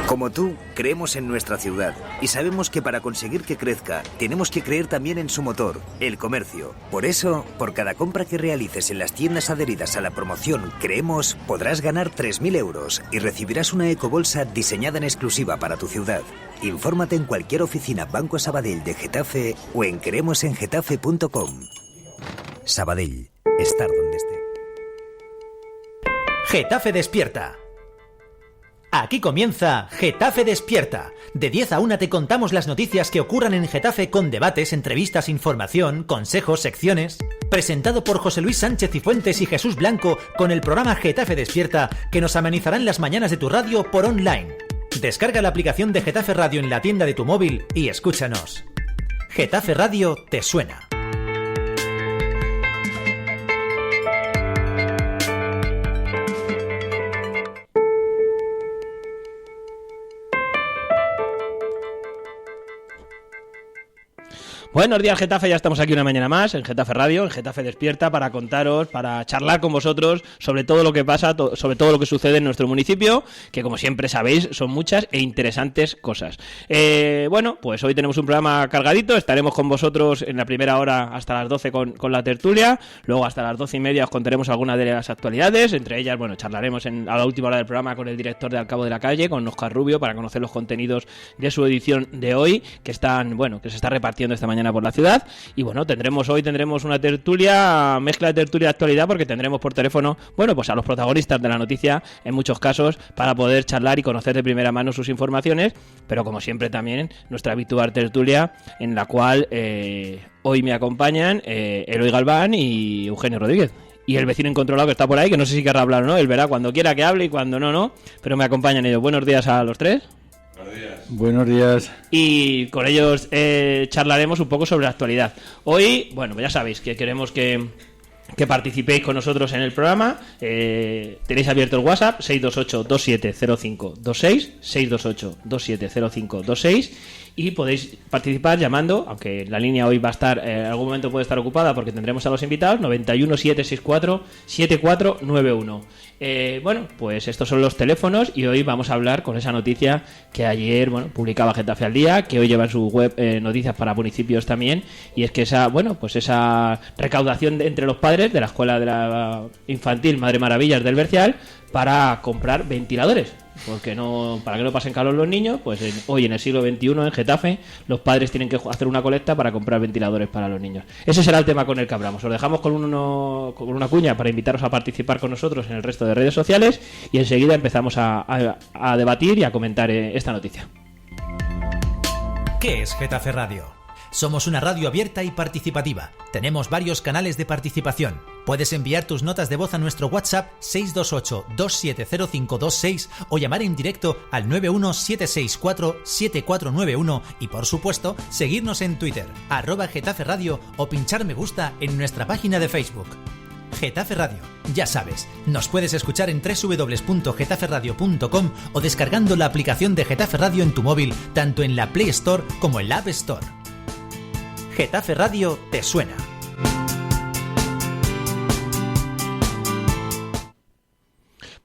Como tú, creemos en nuestra ciudad y sabemos que para conseguir que crezca, tenemos que creer también en su motor, el comercio. Por eso, por cada compra que realices en las tiendas adheridas a la promoción Creemos, podrás ganar 3.000 euros y recibirás una ecobolsa diseñada en exclusiva para tu ciudad. Infórmate en cualquier oficina Banco Sabadell de Getafe o en creemosengetafe.com. Sabadell, estar donde esté. Getafe despierta. Aquí comienza Getafe Despierta. De 10 a 1 te contamos las noticias que ocurran en Getafe con debates, entrevistas, información, consejos, secciones. Presentado por José Luis Sánchez Cifuentes y Jesús Blanco con el programa Getafe Despierta que nos amenizarán las mañanas de tu radio por online. Descarga la aplicación de Getafe Radio en la tienda de tu móvil y escúchanos. Getafe Radio te suena. Buenos días, Getafe, ya estamos aquí una mañana más en Getafe Radio, en Getafe Despierta, para contaros, para charlar con vosotros sobre todo lo que pasa, sobre todo lo que sucede en nuestro municipio, que como siempre sabéis son muchas e interesantes cosas. Bueno, pues hoy tenemos un programa cargadito, estaremos con vosotros en la primera hora hasta las 12 con la tertulia, luego hasta las 12:30 os contaremos algunas de las actualidades, entre ellas, bueno, charlaremos a la última hora del programa con el director de Al Cabo de la Calle, con Óscar Rubio, para conocer los contenidos de su edición de hoy, que se está repartiendo esta mañana por la ciudad. Y bueno, hoy tendremos una tertulia, mezcla de tertulia de actualidad, porque tendremos por teléfono, bueno, pues a los protagonistas de la noticia en muchos casos, para poder charlar y conocer de primera mano sus informaciones, pero como siempre también nuestra habitual tertulia, en la cual hoy me acompañan Eloy Galván y Eugenio Rodríguez. Y el vecino incontrolado que está por ahí, que no sé si querrá hablar o no, él verá cuando quiera que hable y cuando no, pero me acompañan ellos. Buenos días a los tres. Buenos días. Y con ellos charlaremos un poco sobre la actualidad. Hoy, bueno, ya sabéis que queremos que participéis con nosotros en el programa. Tenéis abierto el WhatsApp 628-270526, 628-270526, y podéis participar llamando, aunque la línea hoy va a estar, en algún momento puede estar ocupada porque tendremos a los invitados, 91-764-7491. Bueno, pues estos son los teléfonos y hoy vamos a hablar con esa noticia que ayer, bueno, publicaba Getafe al Día, que hoy lleva en su web noticias para municipios también, y es que esa recaudación entre los padres de la escuela de la infantil Madre Maravillas del Bercial para comprar ventiladores. Porque para que no pasen calor los niños, pues hoy en el siglo XXI en Getafe los padres tienen que hacer una colecta para comprar ventiladores para los niños. Ese será el tema con el que hablamos. Os dejamos con una cuña para invitaros a participar con nosotros en el resto de redes sociales y enseguida empezamos a debatir y a comentar esta noticia. ¿Qué es Getafe Radio? Somos una radio abierta y participativa. Tenemos varios canales de participación. Puedes enviar tus notas de voz a nuestro WhatsApp 628-270526 o llamar en directo al 91764-7491 y, por supuesto, seguirnos en Twitter, @Getafe Radio, o pinchar me gusta en nuestra página de Facebook. Getafe Radio, ya sabes, nos puedes escuchar en www.getaferadio.com o descargando la aplicación de Getafe Radio en tu móvil, tanto en la Play Store como en la App Store. Getafe Radio te suena.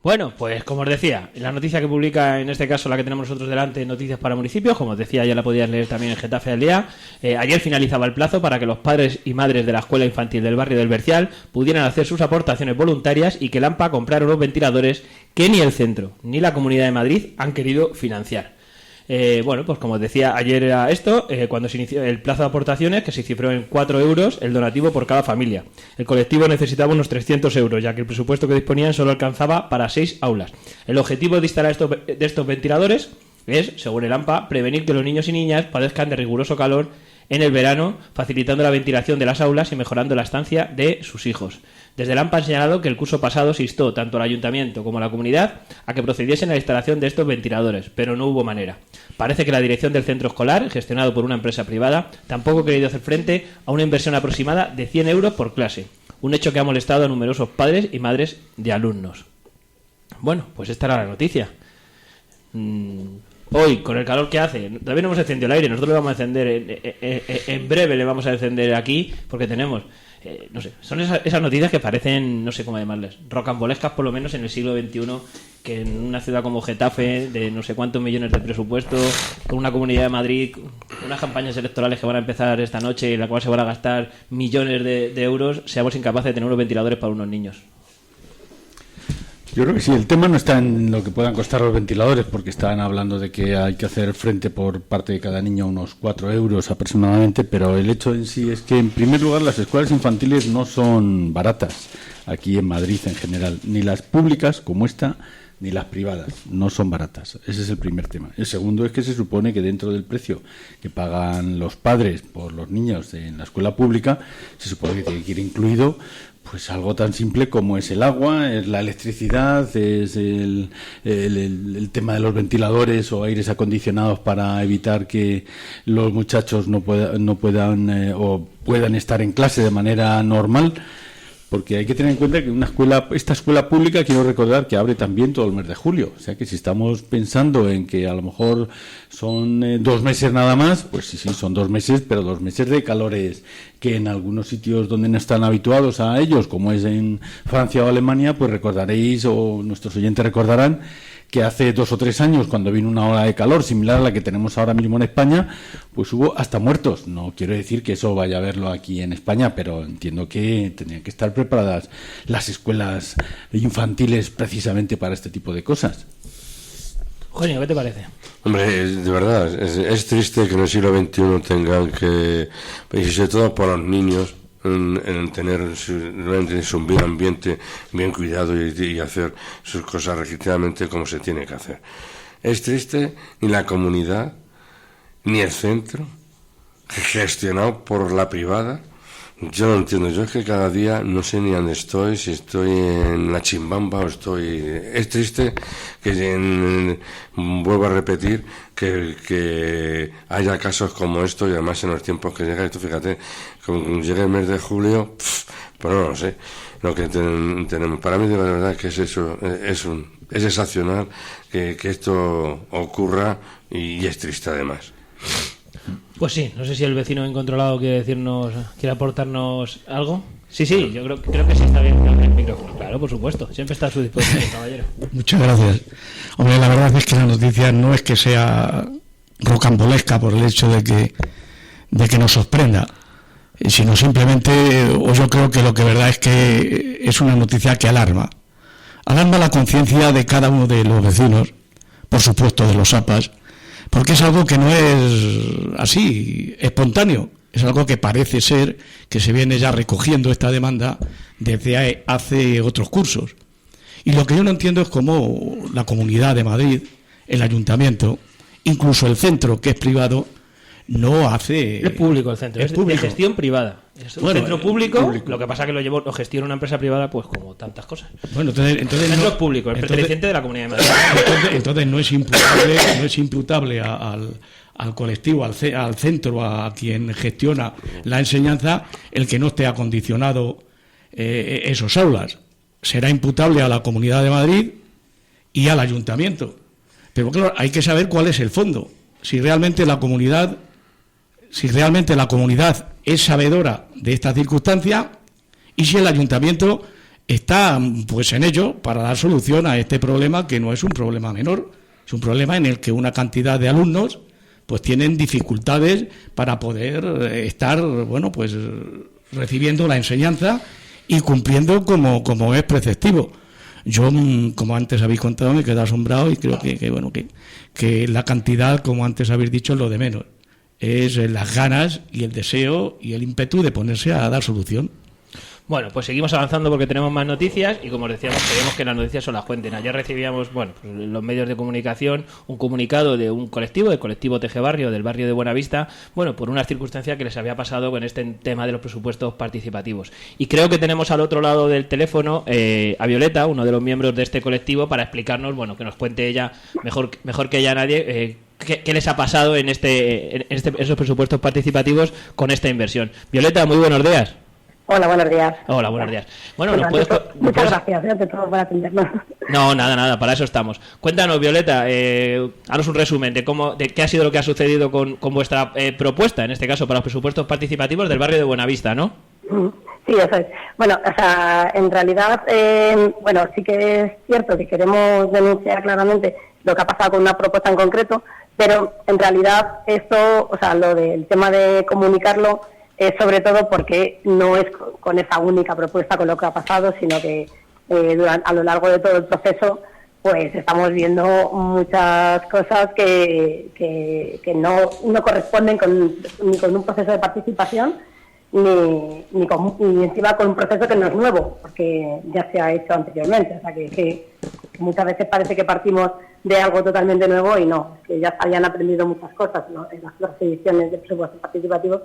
Bueno, pues como os decía, la noticia que publica, en este caso la que tenemos nosotros delante, Noticias para Municipios, como os decía, ya la podías leer también en Getafe al Día. Ayer finalizaba el plazo para que los padres y madres de la escuela infantil del barrio del Bercial pudieran hacer sus aportaciones voluntarias y que el AMPA comprara unos ventiladores que ni el centro ni la Comunidad de Madrid han querido financiar. Bueno, pues como os decía, ayer era esto, cuando se inició el plazo de aportaciones, que se cifró en 4 euros el donativo por cada familia. El colectivo necesitaba unos 300 euros, ya que el presupuesto que disponían solo alcanzaba para 6 aulas. El objetivo de instalar estos ventiladores es, según el AMPA, prevenir que los niños y niñas padezcan de riguroso calor en el verano, facilitando la ventilación de las aulas y mejorando la estancia de sus hijos. Desde el AMPA han señalado que el curso pasado se instó tanto al ayuntamiento como a la comunidad a que procediesen a la instalación de estos ventiladores, pero no hubo manera. Parece que la dirección del centro escolar, gestionado por una empresa privada, tampoco ha querido hacer frente a una inversión aproximada de 100 euros por clase, un hecho que ha molestado a numerosos padres y madres de alumnos. Bueno, pues esta era la noticia. Hoy, con el calor que hace, todavía no hemos encendido el aire, nosotros lo vamos a encender, en breve le vamos a encender aquí, porque tenemos... no sé, son esas noticias que parecen, no sé cómo llamarles, rocambolescas, por lo menos en el siglo XXI que en una ciudad como Getafe, de no sé cuántos millones de presupuesto, con una Comunidad de Madrid, unas campañas electorales que van a empezar esta noche y en la cual se van a gastar millones de euros, seamos incapaces de tener unos ventiladores para unos niños? Yo creo que sí, el tema no está en lo que puedan costar los ventiladores, porque están hablando de que hay que hacer frente por parte de cada niño unos 4 euros aproximadamente, pero el hecho en sí es que, en primer lugar, las escuelas infantiles no son baratas aquí en Madrid en general, ni las públicas como esta, ni las privadas, no son baratas. Ese es el primer tema. El segundo es que se supone que dentro del precio que pagan los padres por los niños en la escuela pública, se supone que tiene que ir incluido pues algo tan simple como es el agua, es la electricidad, es el tema de los ventiladores o aires acondicionados para evitar que los muchachos no puedan o puedan estar en clase de manera normal. Porque hay que tener en cuenta que esta escuela pública, quiero recordar que abre también todo el mes de julio. O sea que si estamos pensando en que a lo mejor son 2 meses nada más, pues sí, son 2 meses, pero 2 meses de calores que en algunos sitios donde no están habituados a ellos, como es en Francia o Alemania, pues recordaréis, o nuestros oyentes recordarán, que hace 2 o 3 años, cuando vino una ola de calor similar a la que tenemos ahora mismo en España, pues hubo hasta muertos. No quiero decir que eso vaya a verlo aquí en España, pero entiendo que tendrían que estar preparadas las escuelas infantiles precisamente para este tipo de cosas. Eugenio, ¿qué te parece? Hombre, de verdad, es triste que en el siglo XXI tengan que, y sobre todo por los niños, en tener realmente un bien ambiente bien cuidado y hacer sus cosas legítimamente como se tiene que hacer. Es triste ni la comunidad ni el centro gestionado por la privada. Yo no entiendo, yo es que cada día no sé ni dónde estoy, si estoy en la chimbamba o estoy... Es triste que, vuelvo a repetir, que haya casos como esto, y además en los tiempos que llega esto, fíjate, cuando llegue el mes de julio, pues no lo sé, lo que tenemos. Para mí de verdad que es eso, es excepcional que esto ocurra y es triste además. Pues sí, no sé si el vecino incontrolado quiere aportarnos algo. Sí, yo creo que sí está bien el micrófono. Claro, por supuesto, siempre está a su disposición, caballero. Muchas gracias. Hombre, la verdad es que la noticia no es que sea rocambolesca por el hecho de que nos sorprenda, sino simplemente, o yo creo que lo que verdad es que es una noticia que alarma la conciencia de cada uno de los vecinos, por supuesto de los APAs, porque es algo que no es así, espontáneo, es algo que parece ser que se viene ya recogiendo esta demanda desde hace otros cursos. Y lo que yo no entiendo es cómo la Comunidad de Madrid, el Ayuntamiento, incluso el centro, que es privado, no hace... Es público el centro, es de gestión privada. Es un centro público, público. Lo que pasa es que lo gestiona una empresa privada, pues como tantas cosas. Bueno, entonces el centro es público, es perteneciente de la Comunidad de Madrid. Entonces no es imputable al colectivo, al centro, a quien gestiona la enseñanza, el que no esté acondicionado esos aulas. Será imputable a la Comunidad de Madrid y al Ayuntamiento. Pero claro, hay que saber cuál es el fondo. Si realmente la comunidad es sabedora de esta circunstancia y si el Ayuntamiento está pues en ello para dar solución a este problema, que no es un problema menor, es un problema en el que una cantidad de alumnos pues tienen dificultades para poder estar pues recibiendo la enseñanza y cumpliendo como es preceptivo. Yo, como antes habéis contado, me quedo asombrado y creo que la cantidad, como antes habéis dicho, es lo de menos. Es las ganas y el deseo y el ímpetu de ponerse a dar solución. Bueno, pues seguimos avanzando porque tenemos más noticias y, como os decíamos, queremos que las noticias os las cuenten. Ayer recibíamos, pues, los medios de comunicación, un comunicado de un colectivo, del colectivo Teje Barrio, del barrio de Buenavista, por una circunstancia que les había pasado con este tema de los presupuestos participativos. Y creo que tenemos al otro lado del teléfono a Violeta, uno de los miembros de este colectivo, para explicarnos, que nos cuente ella, mejor que ella nadie, qué les ha pasado en esos presupuestos participativos con esta inversión. Violeta, muy buenos días. Hola, buenos días. Hola, buenos días. Bueno, muchas gracias ante todo por atendernos. No, nada, para eso estamos. Cuéntanos, Violeta, haznos un resumen de qué ha sido lo que ha sucedido con vuestra propuesta, en este caso para los presupuestos participativos del barrio de Buenavista, ¿no? Sí, eso es. Bueno, o sea, en realidad, bueno, sí que es cierto que queremos denunciar claramente lo que ha pasado con una propuesta en concreto, pero en realidad esto, o sea, lo del tema de comunicarlo es sobre todo porque no es con esa única propuesta con lo que ha pasado, sino que a lo largo de todo el proceso pues estamos viendo muchas cosas que no corresponden ni con un proceso de participación ni encima con un proceso que no es nuevo, porque ya se ha hecho anteriormente. O sea que muchas veces parece que partimos de algo totalmente nuevo y no, que ya se habían aprendido muchas cosas, ¿no?, en las otras ediciones de presupuestos participativos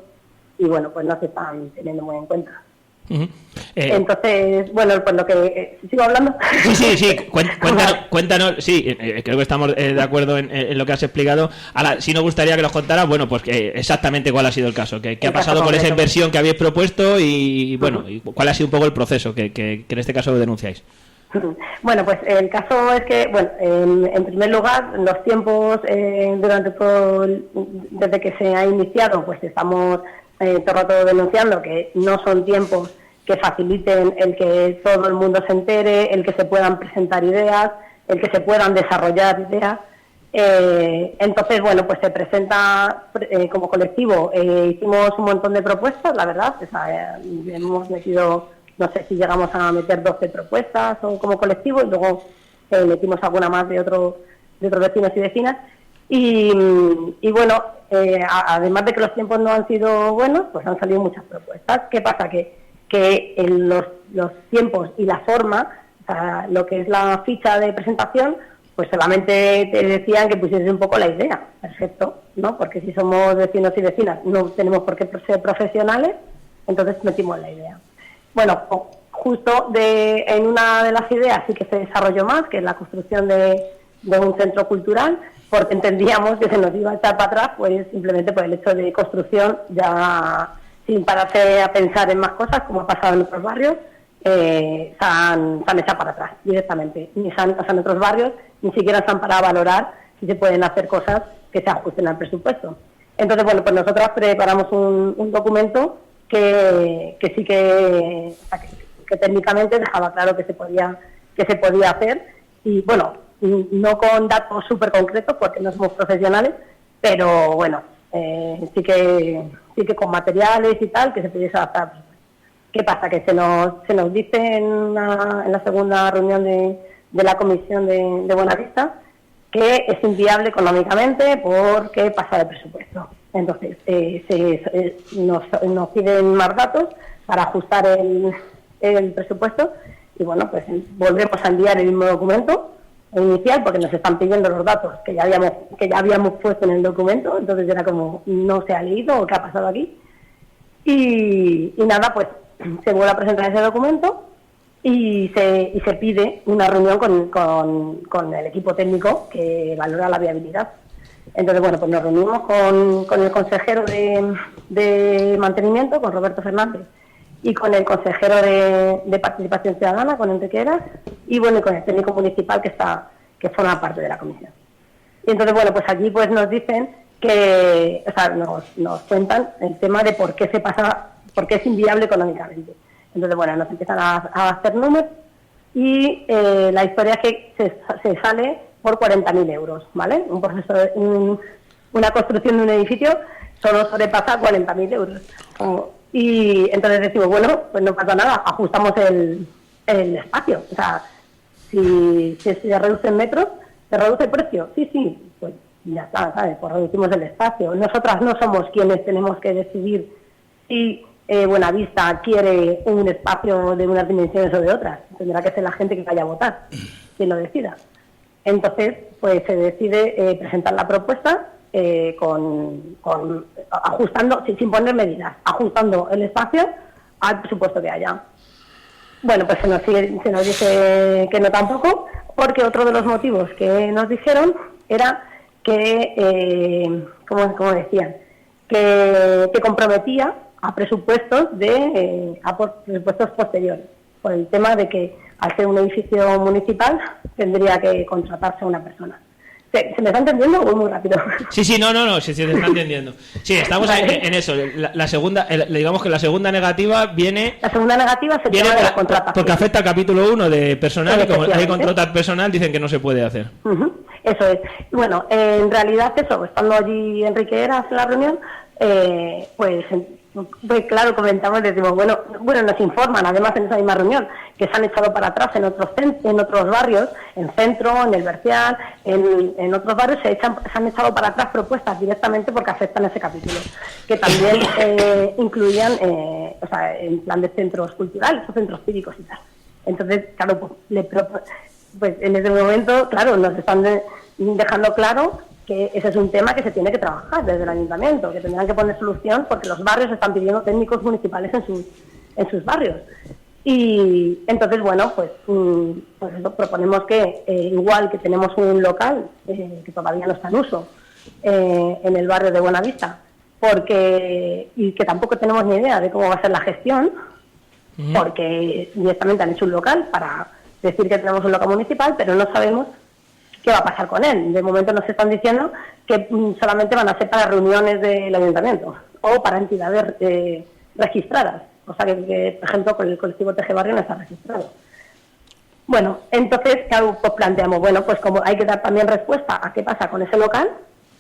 y bueno, pues no se están teniendo muy en cuenta. Uh-huh. Entonces, bueno, pues lo que... ¿Sigo hablando? Sí, cuéntanos, sí, creo que estamos de acuerdo en lo que has explicado. Ahora, sí nos gustaría que nos contaras, bueno, pues exactamente cuál ha sido el caso, qué ha pasado con esa inversión que habéis propuesto y bueno, y cuál ha sido un poco el proceso que en este caso denunciáis. Bueno, pues el caso es que, bueno, en primer lugar, los tiempos durante desde que se ha iniciado, pues estamos todo el rato denunciando que no son tiempos que faciliten el que todo el mundo se entere, el que se puedan presentar ideas, el que se puedan desarrollar ideas. Entonces, bueno, pues se presenta como colectivo. Hicimos un montón de propuestas, la verdad. O sea, hemos metido, no sé si llegamos a meter 12 propuestas o como colectivo, y luego metimos alguna más de otros vecinos y vecinas. Y bueno, además de que los tiempos no han sido buenos, pues han salido muchas propuestas. ¿Qué pasa? Que en los tiempos y la forma, o sea, lo que es la ficha de presentación, pues solamente te decían que pusieses un poco la idea. Perfecto, ¿no? Porque si somos vecinos y vecinas no tenemos por qué ser profesionales, entonces metimos la idea. Bueno, justo en una de las ideas sí que se desarrolló más, que es la construcción de un centro cultural, porque entendíamos que se nos iba a echar para atrás, pues simplemente por el hecho de construcción, ya sin pararse a pensar en más cosas, como ha pasado en otros barrios, se han echado para atrás directamente. En otros barrios ni siquiera se han parado a valorar si se pueden hacer cosas que se ajusten al presupuesto. Entonces, bueno, pues nosotros preparamos un documento que sí que técnicamente dejaba claro que se podía hacer, y bueno, no con datos súper concretos porque no somos profesionales, pero bueno, sí que con materiales y tal que se pudiese adaptar. ¿Qué pasa? Que se nos dice en la segunda reunión de la comisión de Buenavista que es inviable económicamente porque pasa de presupuesto. Entonces nos piden más datos para ajustar el presupuesto, y bueno, pues volvemos a enviar el mismo documento inicial porque nos están pidiendo los datos que ya habíamos puesto en el documento. Entonces era como, no se ha leído o qué ha pasado aquí, y nada, pues se vuelve a presentar ese documento y se pide una reunión con el equipo técnico que valora la viabilidad. Entonces, bueno, pues nos reunimos con el consejero de mantenimiento, con Roberto Fernández, y con el consejero de Participación Ciudadana, con Enrique Heras, y bueno, y con el técnico municipal que forma parte de la comisión. Y entonces, bueno, pues allí pues nos dicen que, o sea, nos cuentan el tema de por qué es inviable económicamente. Entonces, bueno, nos empiezan a hacer números, y la historia es que se sale por 40.000 euros, ¿vale? Un proceso una construcción de un edificio solo sobrepasa 40.000 euros. Y entonces decimos, bueno, pues no pasa nada, ajustamos el espacio. O sea, si se reducen metros, ¿se reduce el precio? Sí, pues ya está, ¿sabes? Pues reducimos el espacio. Nosotras no somos quienes tenemos que decidir si Buenavista quiere un espacio de unas dimensiones o de otras. Tendrá que ser la gente que vaya a votar, quien lo decida. Entonces, pues se decide presentar la propuesta ajustando, sin poner medidas, ajustando el espacio al presupuesto que haya. Bueno, pues se nos dice que no tampoco, porque otro de los motivos que nos dijeron era que, como decían, que comprometía a presupuestos presupuestos posteriores, por el tema de que al ser un edificio municipal tendría que contratarse a una persona. ¿Se me está entendiendo o voy muy rápido? Sí, no, sí, se está entendiendo. Sí, estamos en eso. La segunda, digamos que la segunda negativa viene... La segunda negativa se llama de la contratación. Porque afecta al capítulo 1 de personal, y como hay contratar personal, dicen que no se puede hacer. Eso es. Bueno, en realidad eso, estando allí Enrique Eras en la reunión, pues claro, comentamos, decimos, bueno, nos informan, además en esa misma reunión, que se han echado para atrás en otros barrios, en Centro, en el Bercial, en otros barrios se han echado para atrás propuestas directamente porque afectan ese capítulo, que también incluían, en plan de centros culturales o centros cívicos y tal. Entonces, claro, pues en ese momento, claro, nos están dejando claro que ese es un tema que se tiene que trabajar desde el ayuntamiento, que tendrán que poner solución porque los barrios están pidiendo técnicos municipales en sus barrios. Y entonces, bueno, pues eso, proponemos que, igual que tenemos un local que todavía no está en uso en el barrio de Buenavista, y que tampoco tenemos ni idea de cómo va a ser la gestión, porque directamente han hecho un local para decir que tenemos un local municipal, pero no sabemos qué va a pasar con él. De momento nos están diciendo que solamente van a ser para reuniones del ayuntamiento o para entidades registradas, o sea que, por ejemplo, con el colectivo TG Barrio no está registrado. Bueno, entonces, claro, pues planteamos, bueno, pues como hay que dar también respuesta a qué pasa con ese local,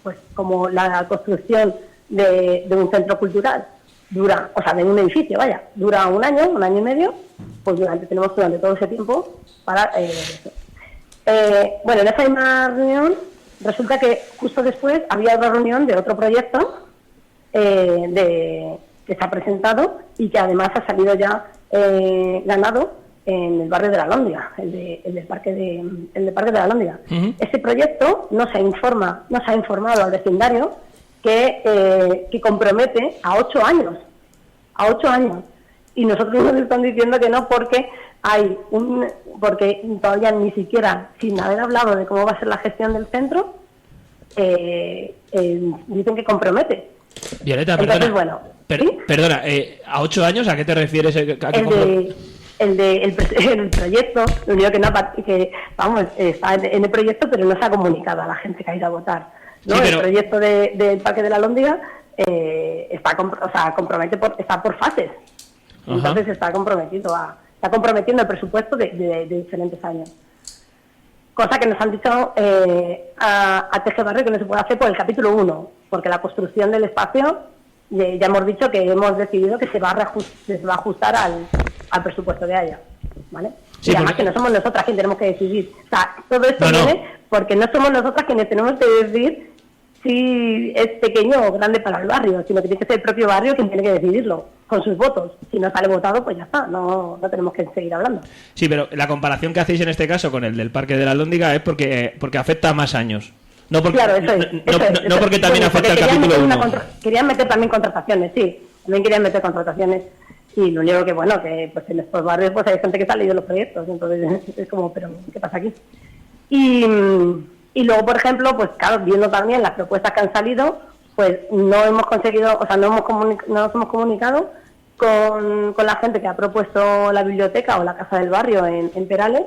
pues como la construcción de un centro cultural dura, o sea, de un edificio, dura un año y medio, pues tenemos durante todo ese tiempo para... bueno, en esa misma reunión resulta que justo después había otra reunión de otro proyecto que se ha presentado y que además ha salido ya ganado en el barrio de la Lóndiga, el del parque de la Lóndiga. Ese proyecto no se ha informado al vecindario que compromete a 8 años. Y nosotros nos están diciendo que no porque porque todavía ni siquiera, sin haber hablado de cómo va a ser la gestión del centro, dicen que compromete. Violeta, entonces, bueno, ¿sí? Perdona, ¿a 8 años a qué te refieres? El proyecto, lo único que vamos, está en el proyecto, pero no se ha comunicado a la gente que ha ido a votar, ¿no? Sí, pero... El proyecto del Parque de la Lóndiga está por fases. Entonces está comprometiendo el presupuesto de diferentes años. Cosa que nos han dicho a TG Barrio que no se puede hacer por el capítulo 1, porque la construcción del espacio, ya hemos dicho que hemos decidido que se va a ajustar al presupuesto de Haya, ¿vale? Sí, y además que no somos nosotras quienes tenemos que decidir. O sea, todo esto viene porque no somos nosotras quienes tenemos que decidir si es pequeño o grande para el barrio, sino que tiene que ser el propio barrio quien tiene que decidirlo, con sus votos. Si no sale votado, pues ya está, no tenemos que seguir hablando. Sí, pero la comparación que hacéis en este caso con el del Parque de la Lóndiga es porque afecta a más años. No porque, claro, eso es, no porque también afecta al capítulo 1. Querían meter también contrataciones, sí, también querían meter contrataciones. Y lo único que, bueno, que pues en estos barrios pues hay gente que se ha leído los proyectos, entonces es como, pero ¿qué pasa aquí? Y luego, por ejemplo, pues claro, viendo también las propuestas que han salido, pues no hemos conseguido, o sea, no nos hemos comunicado con la gente que ha propuesto la biblioteca o la casa del barrio en Perales,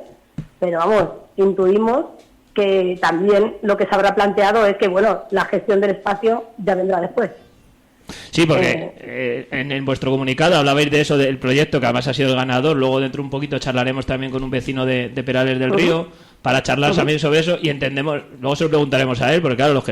pero vamos, intuimos que también lo que se habrá planteado es que, bueno, la gestión del espacio ya vendrá después. Sí, porque en vuestro comunicado hablabais de eso, del proyecto, que además ha sido el ganador. Luego dentro un poquito charlaremos también con un vecino de Perales del Río para charlar también sobre eso, y entendemos, luego se lo preguntaremos a él, porque claro, los que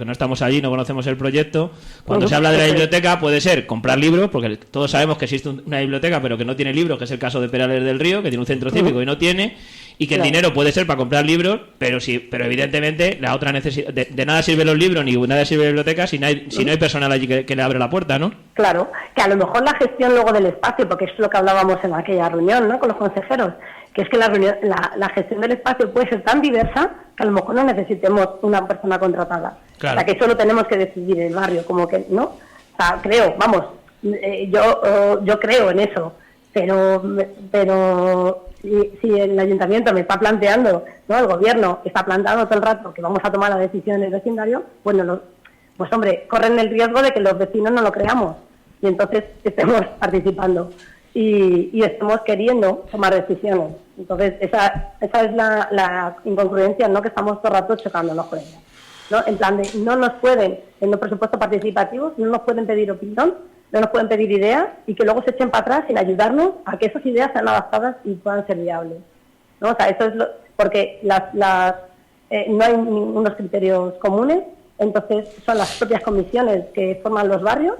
no estamos allí no conocemos el proyecto. Cuando se habla de la biblioteca puede ser comprar libros, porque todos sabemos que existe una biblioteca pero que no tiene libros, que es el caso de Perales del Río, que tiene un centro cívico y no tiene, y que el dinero puede ser para comprar libros, pero evidentemente la otra necesidad, de nada sirven los libros ni nada sirve la biblioteca si no hay personal allí que le abre la puerta, ¿no? Claro, que a lo mejor la gestión luego del espacio, porque es lo que hablábamos en aquella reunión, ¿no?, con los consejeros, que es que la gestión del espacio puede ser tan diversa que a lo mejor no necesitemos una persona contratada. Claro. O sea, que eso lo tenemos que decidir el barrio, como que, ¿no? O sea, creo, vamos, yo creo en eso, pero si el ayuntamiento me está planteando, ¿no?, el gobierno está planteando todo el rato que vamos a tomar la decisión en el vecindario, bueno, pues hombre, corren el riesgo de que los vecinos no lo creamos y entonces estemos participando y estemos queriendo tomar decisiones. Entonces, esa es la incongruencia, ¿no?, que estamos todo el rato chocándonos con ella, ¿no? En plan de, no nos pueden, en los presupuestos participativos, no nos pueden pedir opinión, no nos pueden pedir ideas y que luego se echen para atrás sin ayudarnos a que esas ideas sean adaptadas y puedan ser viables, ¿no? O sea, eso es porque no hay unos criterios comunes, entonces son las propias comisiones que forman los barrios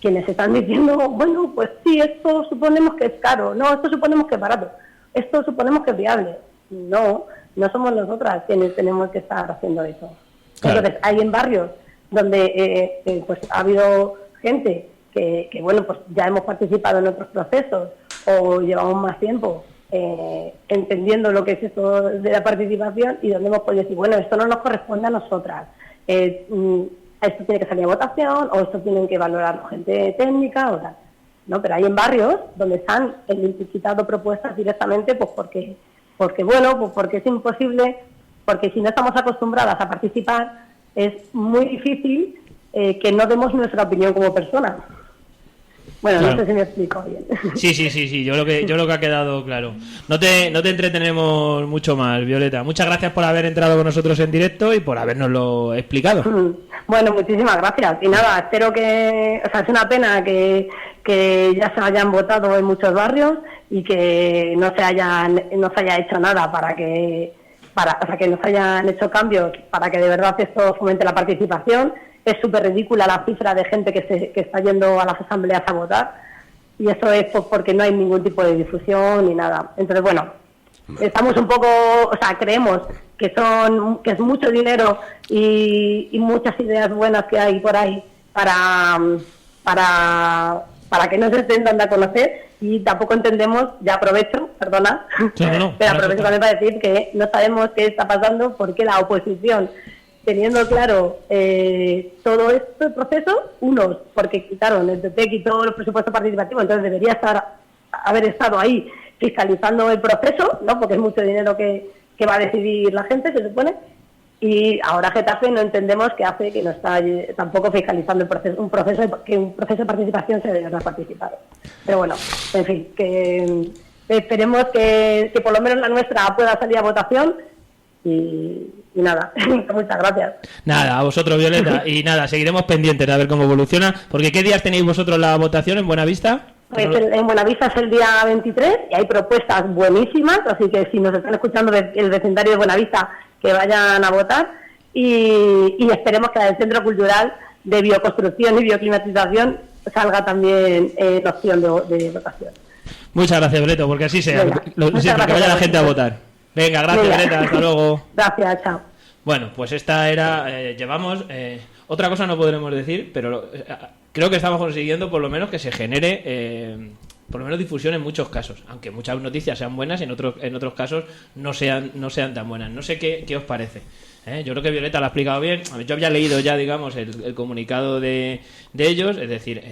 quienes están diciendo, bueno, pues sí, esto suponemos que es caro, no, esto suponemos que es barato, esto suponemos que es viable. No somos nosotras quienes tenemos que estar haciendo eso. Claro. Entonces, hay en barrios donde pues ha habido gente que, bueno, pues ya hemos participado en otros procesos o llevamos más tiempo entendiendo lo que es esto de la participación y donde hemos podido decir, bueno, esto no nos corresponde a nosotras, esto tiene que salir a votación o esto tienen que valorarlo gente técnica o tal, ¿no? Pero hay en barrios donde están quitando propuestas directamente pues porque bueno, pues porque es imposible, porque si no estamos acostumbradas a participar es muy difícil que no demos nuestra opinión como personas. Bueno, claro. No sé si me explico bien. Sí, yo lo que ha quedado claro. No te entretenemos mucho más, Violeta. Muchas gracias por haber entrado con nosotros en directo y por habernoslo explicado. Bueno, muchísimas gracias. Y nada, espero que... O sea, es una pena que ya se hayan votado en muchos barrios y que no se haya hecho nada o sea, que no se hayan hecho cambios para que de verdad esto fomente la participación. Es súper ridícula la cifra de gente que está yendo a las asambleas a votar y eso es porque no hay ningún tipo de difusión ni nada. Entonces, bueno, estamos un poco, o sea, creemos que es mucho dinero y muchas ideas buenas que hay por ahí para que no se estén dando a conocer y tampoco entendemos, ya aprovecho, perdona, pero aprovecho también para decir que no sabemos qué está pasando porque la oposición, teniendo claro todo este proceso, unos porque quitaron el PP, quitó los presupuestos participativos, entonces debería haber estado ahí fiscalizando el proceso, ¿no? Porque es mucho dinero que va a decidir la gente, se supone, y ahora Getafe no entendemos qué hace que no está tampoco fiscalizando un proceso de participación se debe participar. Pero bueno, en fin, que esperemos que por lo menos la nuestra pueda salir a votación. Y nada, muchas gracias. Nada, a vosotros, Violeta. Y nada, seguiremos pendientes de ver cómo evoluciona. Porque ¿qué días tenéis vosotros la votación en Buenavista? Pues en Buenavista es el día 23 y hay propuestas buenísimas, así que si nos están escuchando del vecindario de Buenavista, que vayan a votar. Y esperemos que el Centro Cultural de Bioconstrucción y Bioclimatización salga también en opción de votación. Muchas gracias, Violeta, porque así sea. Que vaya la gente a votar. Venga, gracias, Violeta, hasta luego. Gracias, chao. Bueno, pues esta era, llevamos, otra cosa no podremos decir, pero creo que estamos consiguiendo por lo menos que se genere, por lo menos difusión en muchos casos, aunque muchas noticias sean buenas y en otros casos no sean tan buenas. No sé qué os parece. Yo creo que Violeta lo ha explicado bien. Yo había leído ya, digamos, el comunicado de ellos, es decir,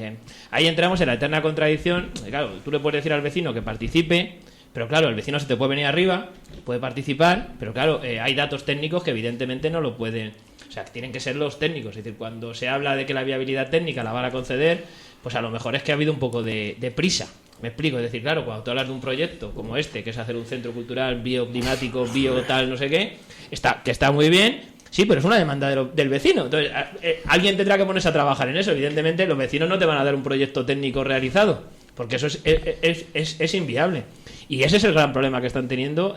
ahí entramos en la eterna contradicción. Claro, tú le puedes decir al vecino que participe, pero claro, el vecino se te puede venir arriba, puede participar, pero claro, hay datos técnicos que evidentemente no lo pueden... O sea, tienen que ser los técnicos. Es decir, cuando se habla de que la viabilidad técnica la van a conceder, pues a lo mejor es que ha habido un poco de prisa. Me explico, es decir, claro, cuando tú hablas de un proyecto como este, que es hacer un centro cultural bioclimático, tal, no sé qué, que está muy bien, sí, pero es una demanda del vecino. Entonces, alguien tendrá que ponerse a trabajar en eso. Evidentemente, los vecinos no te van a dar un proyecto técnico realizado, porque eso es inviable. Y ese es el gran problema que están teniendo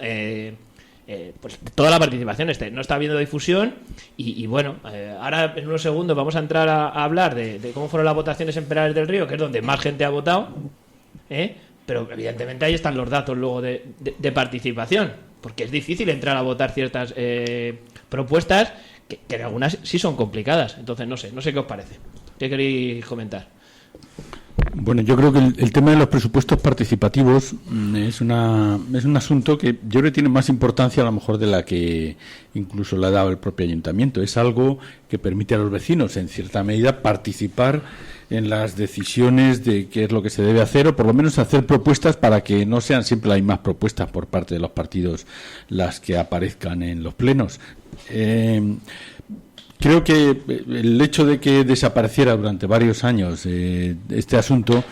pues toda la participación. No está habiendo difusión y bueno, ahora en unos segundos vamos a entrar a hablar de cómo fueron las votaciones en Perales del Río, que es donde más gente ha votado, pero evidentemente ahí están los datos luego de participación, porque es difícil entrar a votar ciertas propuestas que en algunas sí son complicadas. Entonces no sé qué os parece. ¿Qué queréis comentar? Bueno, yo creo que el tema de los presupuestos participativos es un asunto que yo creo que tiene más importancia a lo mejor de la que incluso le ha dado el propio ayuntamiento. Es algo que permite a los vecinos, en cierta medida, participar en las decisiones de qué es lo que se debe hacer, o por lo menos hacer propuestas para que no sean siempre las mismas propuestas por parte de los partidos las que aparezcan en los plenos. Creo que el hecho de que desapareciera durante varios años este asunto,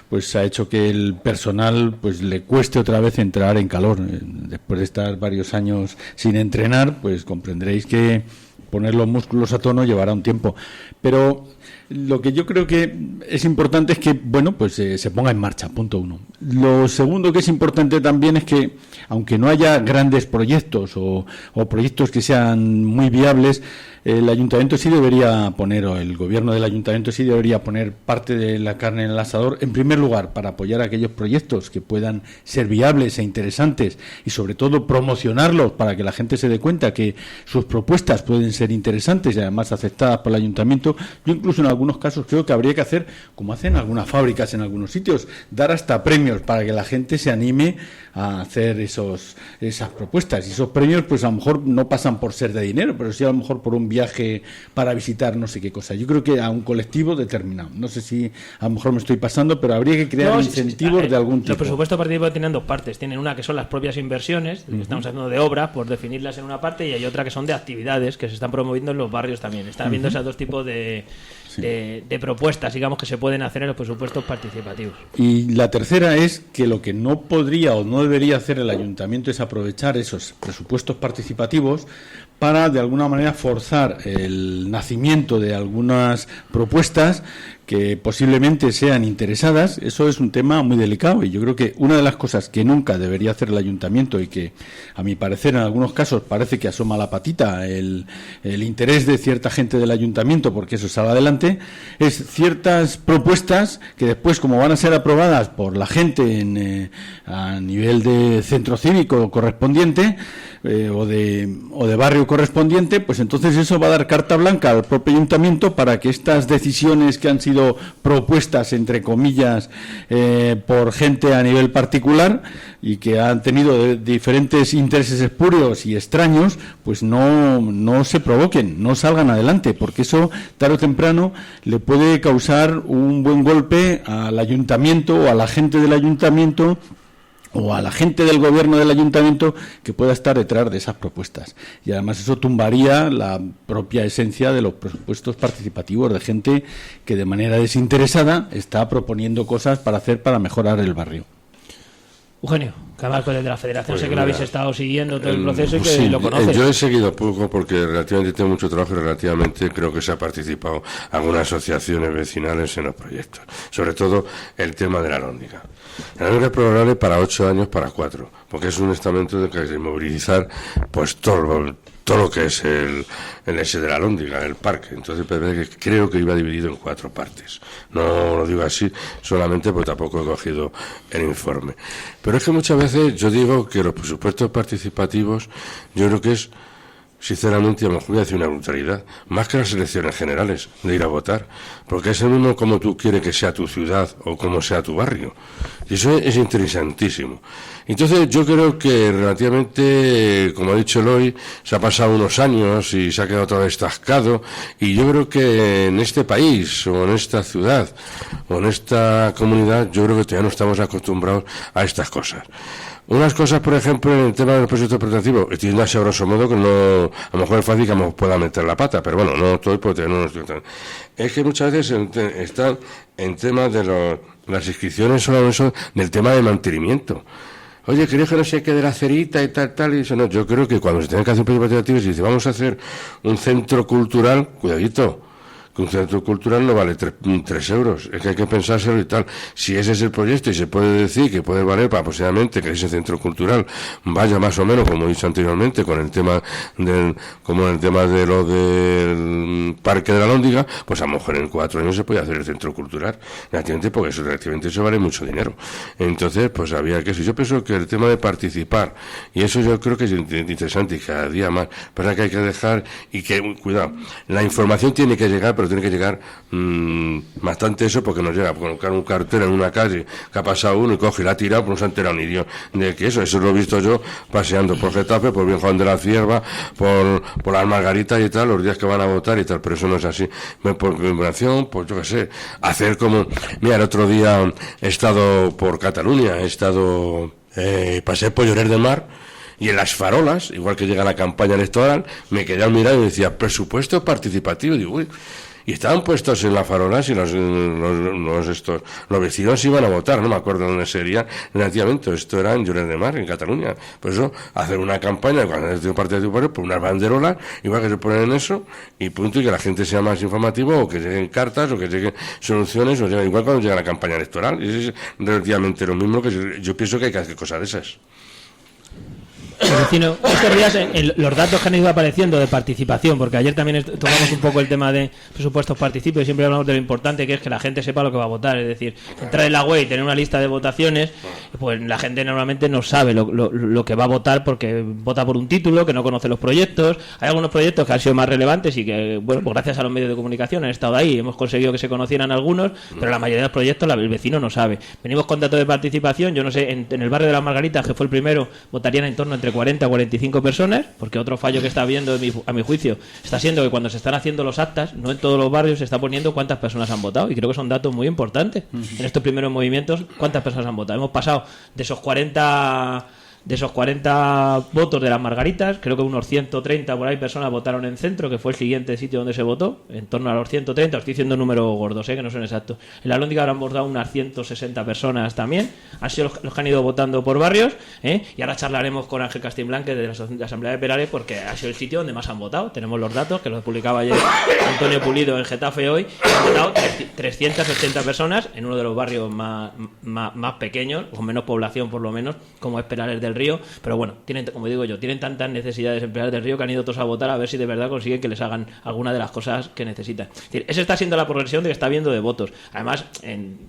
pues ha hecho que el personal pues le cueste otra vez entrar en calor. Después de estar varios años sin entrenar, pues comprenderéis que poner los músculos a tono llevará un tiempo. Pero lo que yo creo que es importante es que, bueno, pues se ponga en marcha, punto uno. Lo segundo que es importante también es que, aunque no haya grandes proyectos o proyectos que sean muy viables, el ayuntamiento sí debería poner, o el gobierno del ayuntamiento sí debería poner parte de la carne en el asador, en primer lugar, para apoyar aquellos proyectos que puedan ser viables e interesantes y, sobre todo, promocionarlos para que la gente se dé cuenta que sus propuestas pueden ser interesantes y, además, aceptadas por el ayuntamiento. Yo, incluso en algunos casos, creo que habría que hacer, como hacen algunas fábricas en algunos sitios, dar hasta premios para que la gente se anime a hacer esas propuestas. Y esos premios, pues a lo mejor no pasan por ser de dinero, pero sí a lo mejor por un viaje para visitar no sé qué cosa. Yo creo que a un colectivo determinado. No sé si a lo mejor me estoy pasando, pero habría que crear incentivos de algún tipo. Los presupuestos participativos tienen dos partes. Tienen una que son las propias inversiones, que estamos hablando de obras, por definirlas en una parte, y hay otra que son de actividades que se están promoviendo en los barrios también. Están habiendo esos dos tipos de propuestas, digamos, que se pueden hacer en los presupuestos participativos. Y la tercera es que lo que no podría o no debería hacer el ayuntamiento es aprovechar esos presupuestos participativos para, de alguna manera, forzar el nacimiento de algunas propuestas que posiblemente sean interesadas. Eso es un tema muy delicado, y yo creo que una de las cosas que nunca debería hacer el ayuntamiento, y que a mi parecer en algunos casos parece que asoma la patita el interés de cierta gente del ayuntamiento porque eso salga adelante, es ciertas propuestas que después, como van a ser aprobadas por la gente a nivel de centro cívico correspondiente, o de barrio correspondiente, pues entonces eso va a dar carta blanca al propio ayuntamiento para que estas decisiones que han sido propuestas, entre comillas, por gente a nivel particular y que han tenido diferentes intereses espurios y extraños, pues no se provoquen, no salgan adelante, porque eso tarde o temprano le puede causar un buen golpe al ayuntamiento o a la gente del ayuntamiento o a la gente del gobierno del ayuntamiento que pueda estar detrás de esas propuestas. Y además eso tumbaría la propia esencia de los presupuestos participativos, de gente que de manera desinteresada está proponiendo cosas para mejorar el barrio. Eugenio, que además con el de la Federación, sé que lo habéis estado siguiendo todo el proceso y que sí, lo conoces. Yo he seguido poco porque relativamente tengo mucho trabajo y relativamente creo que se ha participado algunas asociaciones vecinales en los proyectos. Sobre todo el tema de la Alhóndiga. La Alhóndiga es probable para 8 años, para 4, porque es un estamento de que hay que movilizar pues todo lo que es el ese de la Alhóndiga, el parque. Entonces creo que iba dividido en 4 partes. No lo digo así solamente porque tampoco he cogido el informe. Pero es que muchas veces yo digo que los presupuestos participativos, yo creo que es, sinceramente, a lo mejor voy a decir una brutalidad, más que las elecciones generales, de ir a votar, porque es el mismo como tú quieres que sea tu ciudad o como sea tu barrio. Y eso es interesantísimo. Entonces yo creo que relativamente, como ha dicho Eloy, se ha pasado unos años y se ha quedado todo estascado, y yo creo que en este país o en esta ciudad o en esta comunidad, yo creo que todavía no estamos acostumbrados a estas cosas. Unas cosas, por ejemplo, en el tema de los proyectos participativos, estoy diciendo así a grosso modo que no, a lo mejor es fácil que me pueda meter la pata, pero bueno, no estoy porque no estoy tan. Es que muchas veces están en temas de las inscripciones, solo eso, del tema de mantenimiento. Oye, creo que no sé qué de la cerita y tal, y eso no. Yo creo que cuando se tiene que hacer un proyecto participativo, si dice vamos a hacer un centro cultural, cuidadito, que un centro cultural no vale 3 euros, es que hay que pensárselo y tal. Si ese es el proyecto y se puede decir que puede valer para posiblemente que ese centro cultural vaya más o menos, como he dicho anteriormente, con el tema de lo del Parque de la Alhóndiga, pues a lo mejor en 4 años se puede hacer el centro cultural, porque eso vale mucho dinero. Entonces, pues había que eso. Yo pienso que el tema de participar, y eso yo creo que es interesante y cada día más, pero que hay que dejar y que, cuidado, la información tiene que llegar, pero tiene que llegar bastante eso, porque nos llega a colocar un cartel en una calle que ha pasado uno y coge y la ha tirado, pues no se ha enterado ni Dios de que eso lo he visto yo paseando por Getafe, por Bien Juan de la Cierva, por las Margaritas y tal, los días que van a votar y tal, pero eso no es así. Por conmemoración, pues yo qué sé, hacer como, mira, el otro día he estado por Cataluña, pasé por Lloret de Mar, Y en las farolas, igual que llega la campaña electoral, me quedé al mirar y decía, presupuesto participativo. Digo, uy. Y estaban puestos en las farolas y los vecinos iban a votar, no me acuerdo dónde sería relativamente. Esto era en Lloret de Mar, en Cataluña. Por eso, hacer una campaña cuando es de un partido de tu pueblo, por unas banderolas, igual que se ponen en eso, y punto, y que la gente sea más informativa, o que lleguen cartas, o que lleguen soluciones, o lleguen, igual cuando llega la campaña electoral. Y es relativamente lo mismo que yo pienso que hay que hacer cosas de esas. Vecino, estos días en los datos que han ido apareciendo de participación, porque ayer también tocamos un poco el tema de presupuestos participativos y siempre hablamos de lo importante que es que la gente sepa lo que va a votar, es decir, entrar en la web y tener una lista de votaciones, pues la gente normalmente no sabe lo que va a votar porque vota por un título, que no conoce los proyectos. Hay algunos proyectos que han sido más relevantes y que, bueno, pues gracias a los medios de comunicación han estado ahí, hemos conseguido que se conocieran algunos, pero la mayoría de los proyectos el vecino no sabe. Venimos con datos de participación, yo no sé, en el barrio de las Margaritas, que fue el primero, votarían en torno entre 40 a 45 personas, porque otro fallo que está habiendo a mi juicio está siendo que cuando se están haciendo los actas, no en todos los barrios se está poniendo cuántas personas han votado, y creo que son datos muy importantes. En estos primeros movimientos, cuántas personas han votado. Hemos pasado de esos 40 votos de las Margaritas, creo que unos 130 por ahí personas votaron en Centro, que fue el siguiente sitio donde se votó, en torno a los 130, estoy diciendo números gordos, que no son exactos. En la Alhóndiga habrán votado unas 160 personas también, han sido los que han ido votando por barrios, y ahora charlaremos con Ángel Castilblanque de la Asamblea de Perales, porque ha sido el sitio donde más han votado. Tenemos los datos, que los publicaba ayer Antonio Pulido en Getafe hoy, han votado 380 personas en uno de los barrios más pequeños, con menos población por lo menos, como es Perales del Río, pero bueno, como digo yo, tienen tantas necesidades en Perales del Río que han ido todos a votar a ver si de verdad consiguen que les hagan alguna de las cosas que necesitan. Es decir, esa está siendo la progresión de que está habiendo de votos. Además,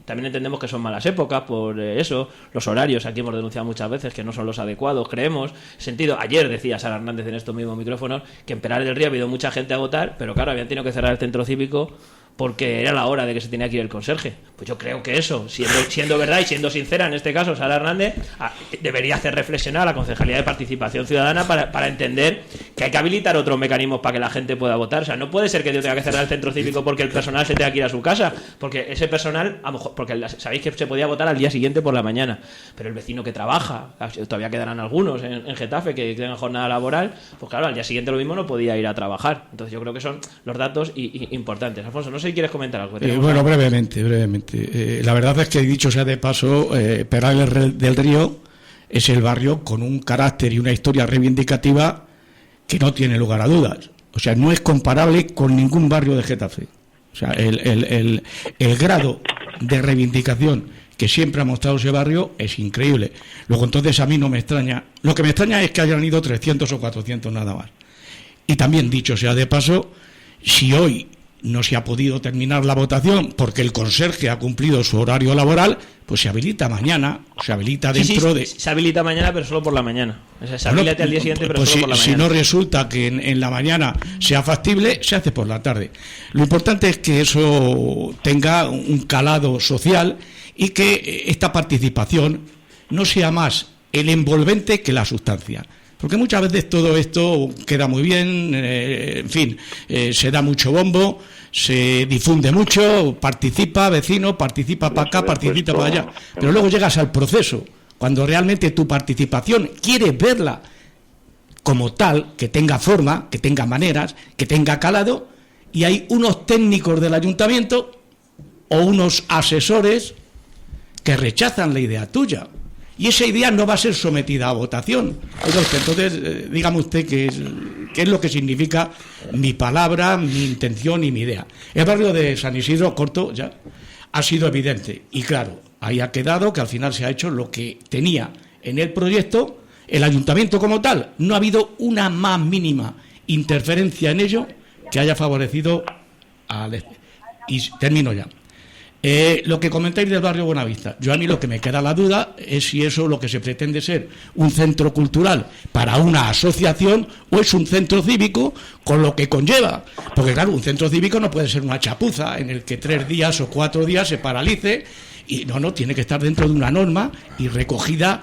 también entendemos que son malas épocas por eso, los horarios, aquí hemos denunciado muchas veces que no son los adecuados, creemos. Sentido, ayer decía Sara Hernández en estos mismos micrófonos que en Perales del Río ha habido mucha gente a votar, pero claro, habían tenido que cerrar el centro cívico porque era la hora de que se tenía que ir el conserje. Pues yo creo que eso, siendo verdad y siendo sincera en este caso, Sara Hernández debería hacer reflexionar a la Concejalía de Participación Ciudadana para entender que hay que habilitar otros mecanismos para que la gente pueda votar. O sea, no puede ser que yo tenga que cerrar el centro cívico porque el personal se tenga que ir a su casa, porque ese personal, a lo mejor, porque sabéis que se podía votar al día siguiente por la mañana, pero el vecino que trabaja, todavía quedarán algunos en Getafe que tengan jornada laboral, pues claro, al día siguiente lo mismo no podía ir a trabajar. Entonces yo creo que son los datos importantes. Alfonso, no sé si quieres comentar algo. Bueno, brevemente. La verdad es que, dicho sea de paso, Perales del Río es el barrio con un carácter y una historia reivindicativa que no tiene lugar a dudas. O sea, no es comparable con ningún barrio de Getafe. O sea, el grado de reivindicación que siempre ha mostrado ese barrio es increíble. Luego, entonces, a mí no me extraña. Lo que me extraña es que hayan ido 300 o 400 nada más. Y también, dicho sea de paso, si hoy no se ha podido terminar la votación porque el conserje ha cumplido su horario laboral, pues se habilita mañana, se habilita dentro de... Se habilita mañana, pero solo por la mañana. O sea, se habilita al día siguiente, pero pues solo por la mañana. Si no resulta que en la mañana sea factible, se hace por la tarde. Lo importante es que eso tenga un calado social y que esta participación no sea más el envolvente que la sustancia. Porque muchas veces todo esto queda muy bien, en fin, se da mucho bombo, se difunde mucho, participa vecino, participa para acá, participa para allá. Pero luego llegas al proceso, cuando realmente tu participación quieres verla como tal, que tenga forma, que tenga maneras, que tenga calado, y hay unos técnicos del ayuntamiento o unos asesores que rechazan la idea tuya. Y esa idea no va a ser sometida a votación. Entonces, dígame usted qué es lo que significa mi palabra, mi intención y mi idea. El barrio de San Isidro, corto, ya ha sido evidente. Y claro, ahí ha quedado que al final se ha hecho lo que tenía en el proyecto el ayuntamiento como tal. No ha habido una más mínima interferencia en ello que haya favorecido al... Y termino ya. Lo que comentáis del barrio Buenavista, yo a mí lo que me queda la duda es si eso lo que se pretende ser un centro cultural para una asociación o es un centro cívico con lo que conlleva, porque claro, un centro cívico no puede ser una chapuza en el que 3 días o 4 días se paralice y no, tiene que estar dentro de una norma y recogida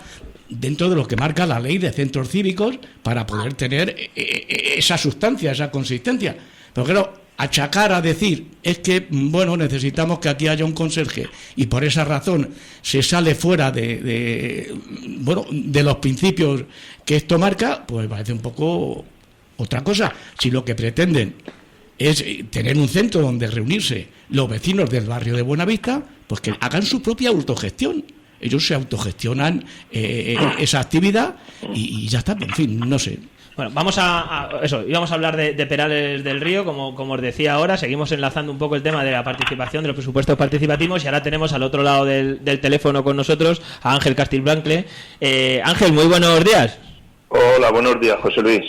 dentro de lo que marca la ley de centros cívicos para poder tener esa sustancia, esa consistencia. Pero claro, achacar a decir es que, bueno, necesitamos que aquí haya un conserje y por esa razón se sale fuera de los principios que esto marca, pues parece un poco otra cosa. Si lo que pretenden es tener un centro donde reunirse los vecinos del barrio de Buenavista, pues que hagan su propia autogestión. Ellos se autogestionan esa actividad y ya está, en fin, no sé. Bueno, vamos a eso, íbamos a hablar de Perales del Río, como os decía ahora, seguimos enlazando un poco el tema de la participación, de los presupuestos participativos, y ahora tenemos al otro lado del teléfono con nosotros a Ángel Castilblancle. Ángel, muy buenos días. Hola, buenos días, José Luis.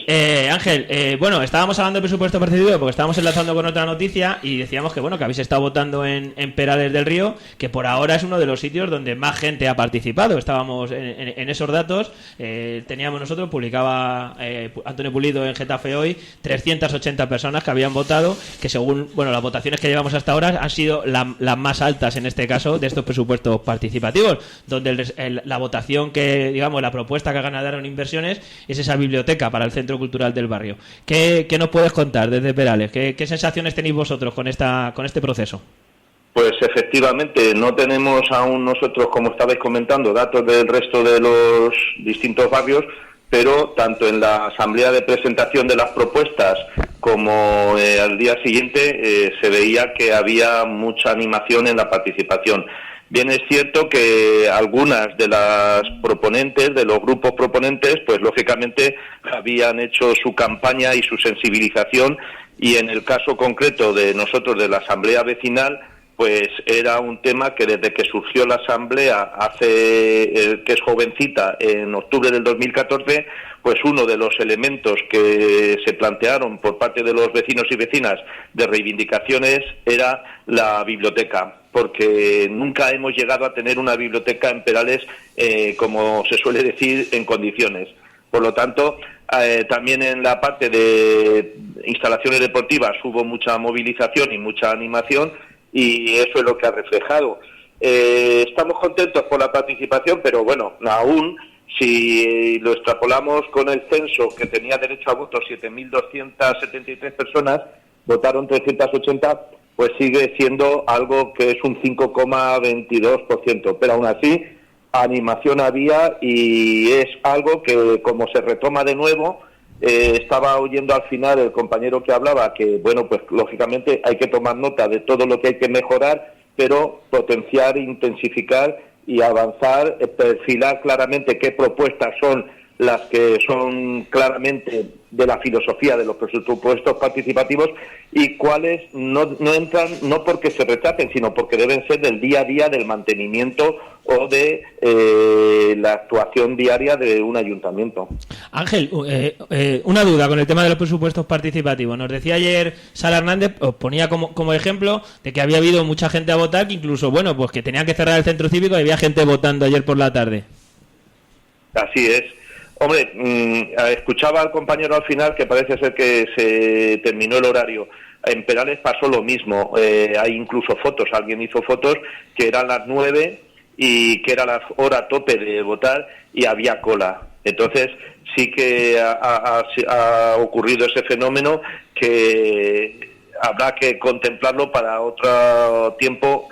Ángel, bueno, estábamos hablando de presupuesto participativo porque estábamos enlazando con otra noticia y decíamos que, bueno, que habéis estado votando en Perales del Río, que por ahora es uno de los sitios donde más gente ha participado. Estábamos en esos datos, teníamos nosotros, publicaba Antonio Pulido en Getafe hoy, 380 personas que habían votado, que según, bueno, las votaciones que llevamos hasta ahora han sido las más altas en este caso de estos presupuestos participativos, donde la votación que, digamos, la propuesta que ganaron inversiones es esa biblioteca para el Centro Cultural del barrio. ¿Qué nos puedes contar desde Perales? ¿Qué sensaciones tenéis vosotros con este proceso? Pues efectivamente, no tenemos aún nosotros, como estabais comentando, datos del resto de los distintos barrios, pero tanto en la asamblea de presentación de las propuestas como al día siguiente se veía que había mucha animación en la participación. Bien es cierto que algunas de las proponentes, de los grupos proponentes, pues lógicamente habían hecho su campaña y su sensibilización, y en el caso concreto de nosotros de la Asamblea Vecinal, pues era un tema que desde que surgió la Asamblea que es jovencita, en octubre del 2014, pues uno de los elementos que se plantearon por parte de los vecinos y vecinas de reivindicaciones era la biblioteca, porque nunca hemos llegado a tener una biblioteca en Perales, como se suele decir, en condiciones. Por lo tanto, también en la parte de instalaciones deportivas hubo mucha movilización y mucha animación, y eso es lo que ha reflejado. Estamos contentos por la participación, pero bueno, aún si lo extrapolamos con el censo, que tenía derecho a voto 7.273 personas, votaron 380, pues sigue siendo algo que es un 5,22%, pero aún así animación había, y es algo que, como se retoma de nuevo, estaba oyendo al final el compañero que hablaba que, bueno, pues lógicamente hay que tomar nota de todo lo que hay que mejorar, pero potenciar, intensificar y avanzar, perfilar claramente qué propuestas son las que son claramente de la filosofía de los presupuestos participativos, y cuáles no entran no porque se rechacen, sino porque deben ser del día a día, del mantenimiento o de la actuación diaria de un ayuntamiento. Ángel, una duda con el tema de los presupuestos participativos. Nos decía ayer Sara Hernández, os ponía como ejemplo de que había habido mucha gente a votar, que incluso, bueno, pues que tenían que cerrar el centro cívico y había gente votando ayer por la tarde. Así es. Hombre, escuchaba al compañero al final que parece ser que se terminó el horario. En Perales pasó lo mismo. Hay incluso fotos, alguien hizo fotos que eran las 9 y que era la hora tope de votar y había cola. Entonces sí que ha ocurrido ese fenómeno que habrá que contemplarlo para otro tiempo,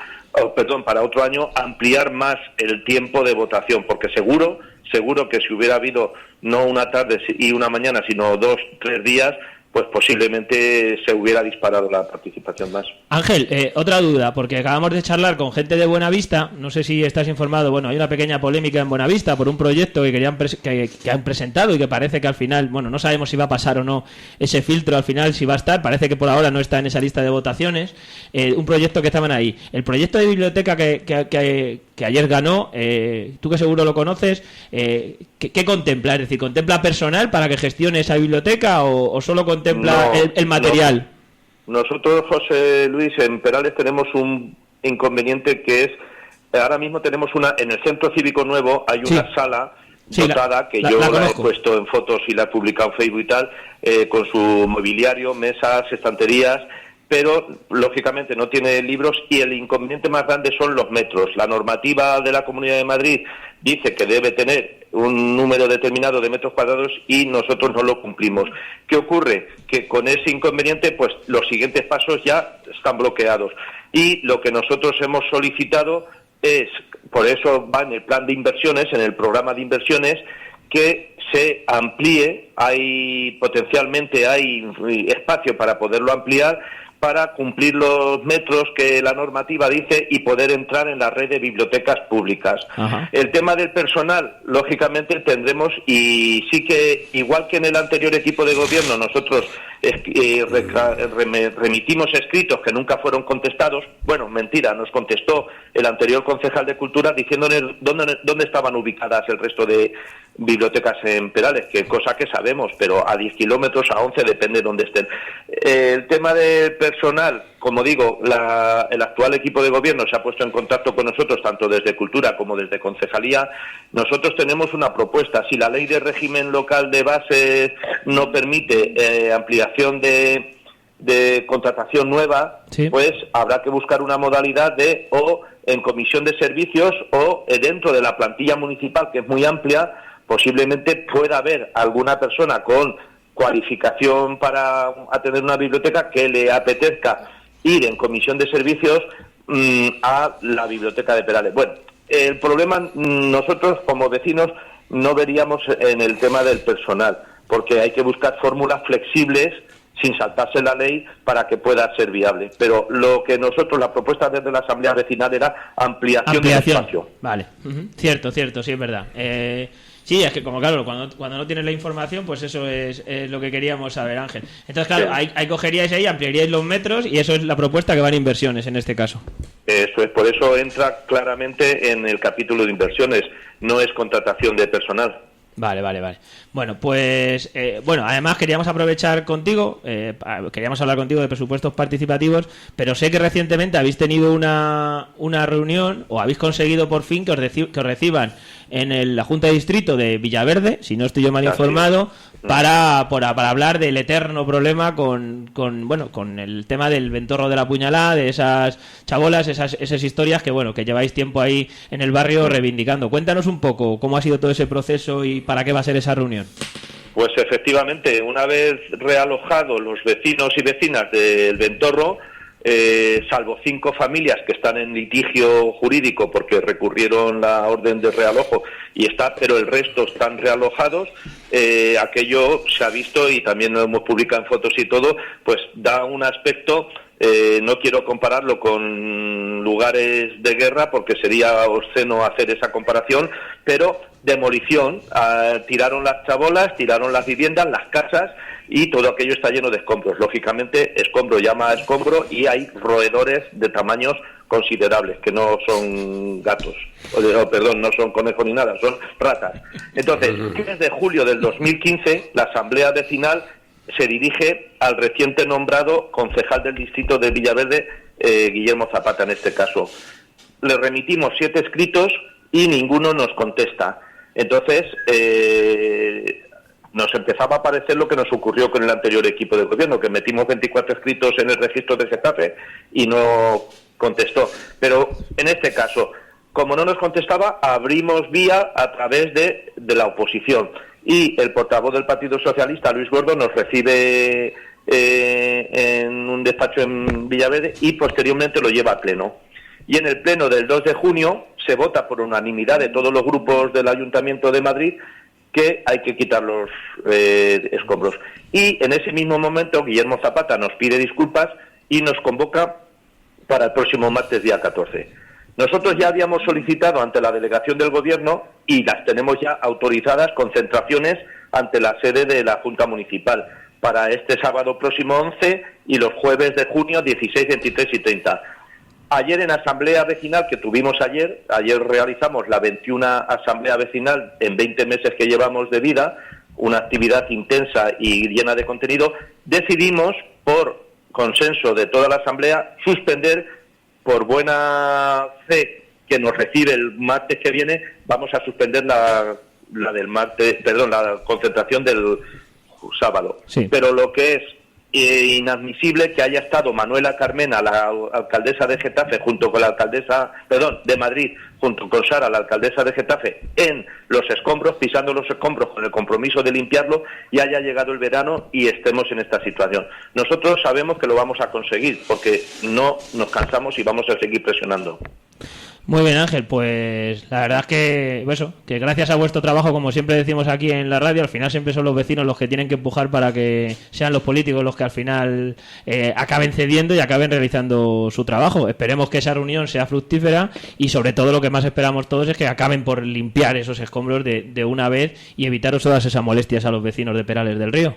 para otro año, ampliar más el tiempo de votación, porque seguro que si hubiera habido no una tarde y una mañana, sino 2-3 días, pues posiblemente se hubiera disparado la participación más. Ángel, otra duda, porque acabamos de charlar con gente de Buenavista, no sé si estás informado, bueno, hay una pequeña polémica en Buenavista por un proyecto que han presentado y que parece que al final, bueno, no sabemos si va a pasar o no ese filtro, al final si va a estar, parece que por ahora no está en esa lista de votaciones, un proyecto que estaban ahí. El proyecto de biblioteca que ayer ganó, tú que seguro lo conoces, ¿qué contempla? Es decir, ¿contempla personal para que gestione esa biblioteca o solo contempla el material? Nosotros, José Luis, en Perales tenemos un inconveniente que es, ahora mismo tenemos en el Centro Cívico Nuevo hay una sala dotada, que yo la he puesto en fotos y la he publicado en Facebook y tal, con su mobiliario, mesas, estanterías, pero lógicamente no tiene libros, y el inconveniente más grande son los metros. La normativa de la Comunidad de Madrid dice que debe tener un número determinado de metros cuadrados y nosotros no lo cumplimos. ¿Qué ocurre? Que con ese inconveniente, pues los siguientes pasos ya están bloqueados. Y lo que nosotros hemos solicitado es, por eso va en el plan de inversiones, en el programa de inversiones, que se amplíe, potencialmente hay espacio para poderlo ampliar, para cumplir los metros que la normativa dice y poder entrar en la red de bibliotecas públicas. Ajá. El tema del personal, lógicamente tendremos, y sí que, igual que en el anterior equipo de gobierno, nosotros remitimos escritos que nunca fueron contestados. Bueno, mentira, nos contestó el anterior concejal de Cultura diciéndonos dónde estaban ubicadas el resto de bibliotecas en Perales, que cosa que sabemos, pero a 10 kilómetros, a 11, depende de dónde estén. El tema del personal, como digo, el actual equipo de gobierno se ha puesto en contacto con nosotros, tanto desde Cultura como desde Concejalía. Nosotros tenemos una propuesta. Si la ley de régimen local de base no permite ampliación de contratación nueva, sí, pues habrá que buscar una modalidad o en comisión de servicios o dentro de la plantilla municipal, que es muy amplia, posiblemente pueda haber alguna persona con cualificación para atender una biblioteca que le apetezca ir en comisión de servicios a la biblioteca de Perales. Bueno, el problema nosotros como vecinos no veríamos en el tema del personal, porque hay que buscar fórmulas flexibles sin saltarse la ley para que pueda ser viable. Pero lo que nosotros, la propuesta desde la Asamblea Vecinal era ampliación. del espacio. Vale, cierto, sí, es verdad. Sí, es que como claro, cuando no tienes la información, pues eso es lo que queríamos saber, Ángel. Entonces, claro, sí, ahí cogeríais ahí, ampliaríais los metros y eso es la propuesta que van a inversiones en este caso. Eso es, por eso entra claramente en el capítulo de inversiones, no es contratación de personal. Vale. Bueno, pues además queríamos aprovechar contigo, queríamos hablar contigo de presupuestos participativos, pero sé que recientemente habéis tenido una reunión o habéis conseguido por fin que os reciban en la Junta de Distrito de Villaverde, si no estoy yo mal informado, para hablar del eterno problema con el tema del ventorro de la puñalada, de esas chabolas, esas historias que lleváis tiempo ahí en el barrio reivindicando. Cuéntanos un poco cómo ha sido todo ese proceso y para qué va a ser esa reunión. Pues efectivamente, una vez realojados los vecinos y vecinas del ventorro, salvo 5 familias que están en litigio jurídico porque recurrieron la orden de realojo pero el resto están realojados, aquello se ha visto y también lo hemos publicado en fotos y todo, pues da un aspecto, no quiero compararlo con lugares de guerra porque sería obsceno hacer esa comparación, pero demolición, tiraron las chabolas, tiraron las viviendas, las casas, y todo aquello está lleno de escombros. Lógicamente, escombro llama a escombro y hay roedores de tamaños considerables, que no son gatos, no son conejos ni nada, son ratas. Entonces, desde julio del 2015, la Asamblea Vecinal se dirige al reciente nombrado concejal del distrito de Villaverde, Guillermo Zapata en este caso. Le remitimos 7 escritos y ninguno nos contesta. Entonces, nos empezaba a parecer lo que nos ocurrió con el anterior equipo de gobierno, que metimos 24 escritos en el registro de Getafe y no contestó. Pero en este caso, como no nos contestaba, abrimos vía a través de la oposición. Y el portavoz del Partido Socialista, Luis Gordo, nos recibe en un despacho en Villaverde y posteriormente lo lleva a pleno. Y en el pleno del 2 de junio se vota por unanimidad de todos los grupos del Ayuntamiento de Madrid que hay que quitar los escombros. Y en ese mismo momento Guillermo Zapata nos pide disculpas y nos convoca para el próximo martes, día 14. Nosotros ya habíamos solicitado ante la delegación del Gobierno, y las tenemos ya autorizadas, concentraciones ante la sede de la Junta Municipal para este sábado próximo 11 y los jueves de junio 16, 23 y 30. Ayer en Asamblea Vecinal, que tuvimos ayer realizamos la 21 Asamblea Vecinal en 20 meses que llevamos de vida, una actividad intensa y llena de contenido, decidimos, por consenso de toda la Asamblea, suspender, por buena fe que nos recibe el martes que viene, vamos a suspender la concentración del sábado. Sí. Pero lo que es inadmisible que haya estado Manuela Carmena, la alcaldesa de Getafe, junto con de Madrid, junto con Sara, la alcaldesa de Getafe, en los escombros, pisando los escombros con el compromiso de limpiarlo, y haya llegado el verano y estemos en esta situación. Nosotros sabemos que lo vamos a conseguir, porque no nos cansamos y vamos a seguir presionando. Muy bien, Ángel, pues la verdad es que gracias a vuestro trabajo, como siempre decimos aquí en la radio, al final siempre son los vecinos los que tienen que empujar para que sean los políticos los que al final acaben cediendo y acaben realizando su trabajo. Esperemos que esa reunión sea fructífera y sobre todo lo que más esperamos todos es que acaben por limpiar esos escombros de una vez y evitaros todas esas molestias a los vecinos de Perales del Río.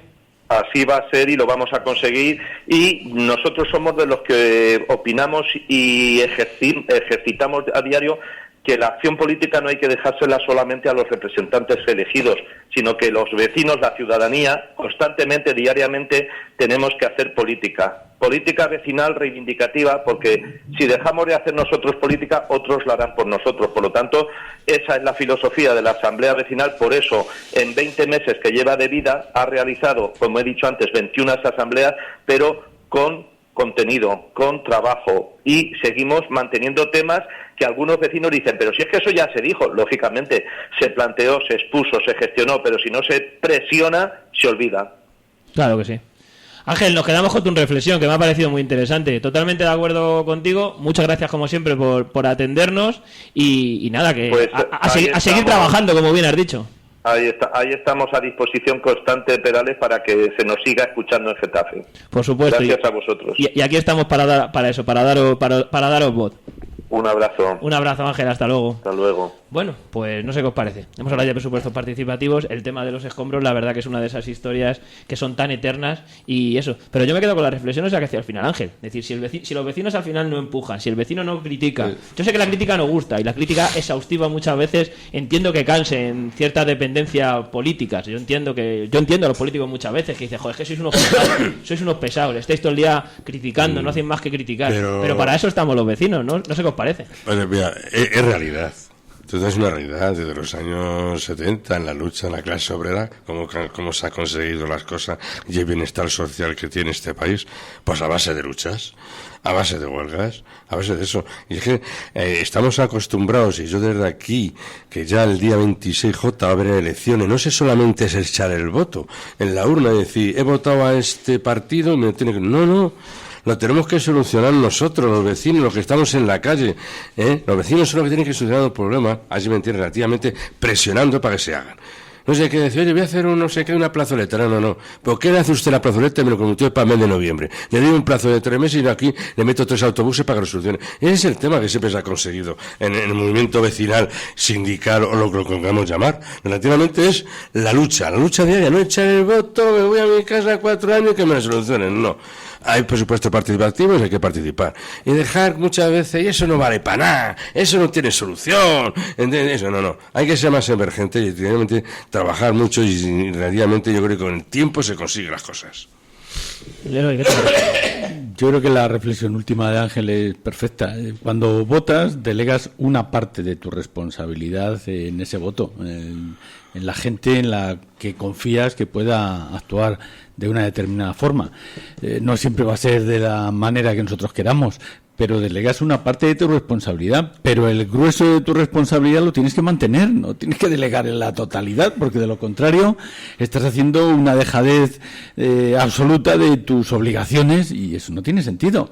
Así va a ser y lo vamos a conseguir, y nosotros somos de los que opinamos y ejercitamos a diario que la acción política no hay que dejársela solamente a los representantes elegidos, sino que los vecinos, la ciudadanía, constantemente, diariamente, tenemos que hacer política vecinal reivindicativa, porque si dejamos de hacer nosotros política, otros la harán por nosotros. Por lo tanto, esa es la filosofía de la Asamblea Vecinal. Por eso, en 20 meses que lleva de vida, ha realizado, como he dicho antes, 21 asambleas, pero con contenido, con trabajo, y seguimos manteniendo temas que algunos vecinos dicen, pero si es que eso ya se dijo. Lógicamente, se planteó, se expuso, se gestionó, pero si no se presiona, se olvida. Claro que sí. Ángel, nos quedamos con tu reflexión, que me ha parecido muy interesante. Totalmente de acuerdo contigo. Muchas gracias, como siempre, por atendernos. Y nada, que pues, a seguir trabajando, como bien has dicho. Ahí estamos a disposición constante de Perales para que se nos siga escuchando en Getafe. Por supuesto. Gracias a vosotros. Y aquí estamos para daros voz. Un abrazo. Un abrazo, Ángel, hasta luego. Hasta luego. Bueno, pues no sé qué os parece. Hemos hablado de presupuestos participativos. El tema de los escombros, la verdad que es una de esas historias que son tan eternas y eso. Pero yo me quedo con la reflexión esa que hacía al final, Ángel. Es decir, si los vecinos al final no empujan, si el vecino no critica. Yo sé que la crítica no gusta y la crítica exhaustiva muchas veces entiendo que canse en ciertas dependencias políticas. Yo entiendo a los políticos muchas veces que dicen, joder, es que sois unos pesados, estáis todo el día criticando, no hacen más que criticar. Pero para eso estamos los vecinos, ¿no? No sé qué os parece. Bueno, mira, es realidad. Esto es una realidad desde los años 70 en la lucha en la clase obrera, cómo se han conseguido las cosas y el bienestar social que tiene este país, pues a base de luchas, a base de huelgas, a base de eso. Y es que estamos acostumbrados, y yo desde aquí, que ya el día 26J va a haber elecciones, no sé solamente es echar el voto en la urna y decir, he votado a este partido y me tiene que... No. Lo tenemos que solucionar nosotros, los vecinos, los que estamos en la calle. Los vecinos son los que tienen que solucionar los problemas, así me entiendes, relativamente presionando para que se hagan. No sé qué decir, oye, voy a hacer una plazoleta. No. ¿Por qué le hace usted la plazoleta y me lo prometió para el mes de noviembre? Le doy un plazo de 3 meses y aquí le meto 3 autobuses para que lo solucione. Ese es el tema que siempre se ha conseguido en el movimiento vecinal, sindical o lo que queramos llamar. Relativamente es la lucha diaria, no echar el voto, me voy a mi casa 4 años y que me lo solucionen, no. Hay presupuestos participativos, hay que participar. Y dejar muchas veces, y eso no vale para nada, eso no tiene solución, ¿entiendes? Eso no. Hay que ser más emergente y realmente trabajar mucho y relativamente yo creo que con el tiempo se consiguen las cosas. Yo creo que la reflexión última de Ángel es perfecta. Cuando votas, delegas una parte de tu responsabilidad en ese voto, en la gente en la que confías que pueda actuar de una determinada forma. No siempre va a ser de la manera que nosotros queramos, pero delegas una parte de tu responsabilidad, pero el grueso de tu responsabilidad lo tienes que mantener, no tienes que delegar en la totalidad, porque de lo contrario estás haciendo una dejadez absoluta de tus obligaciones y eso no tiene sentido.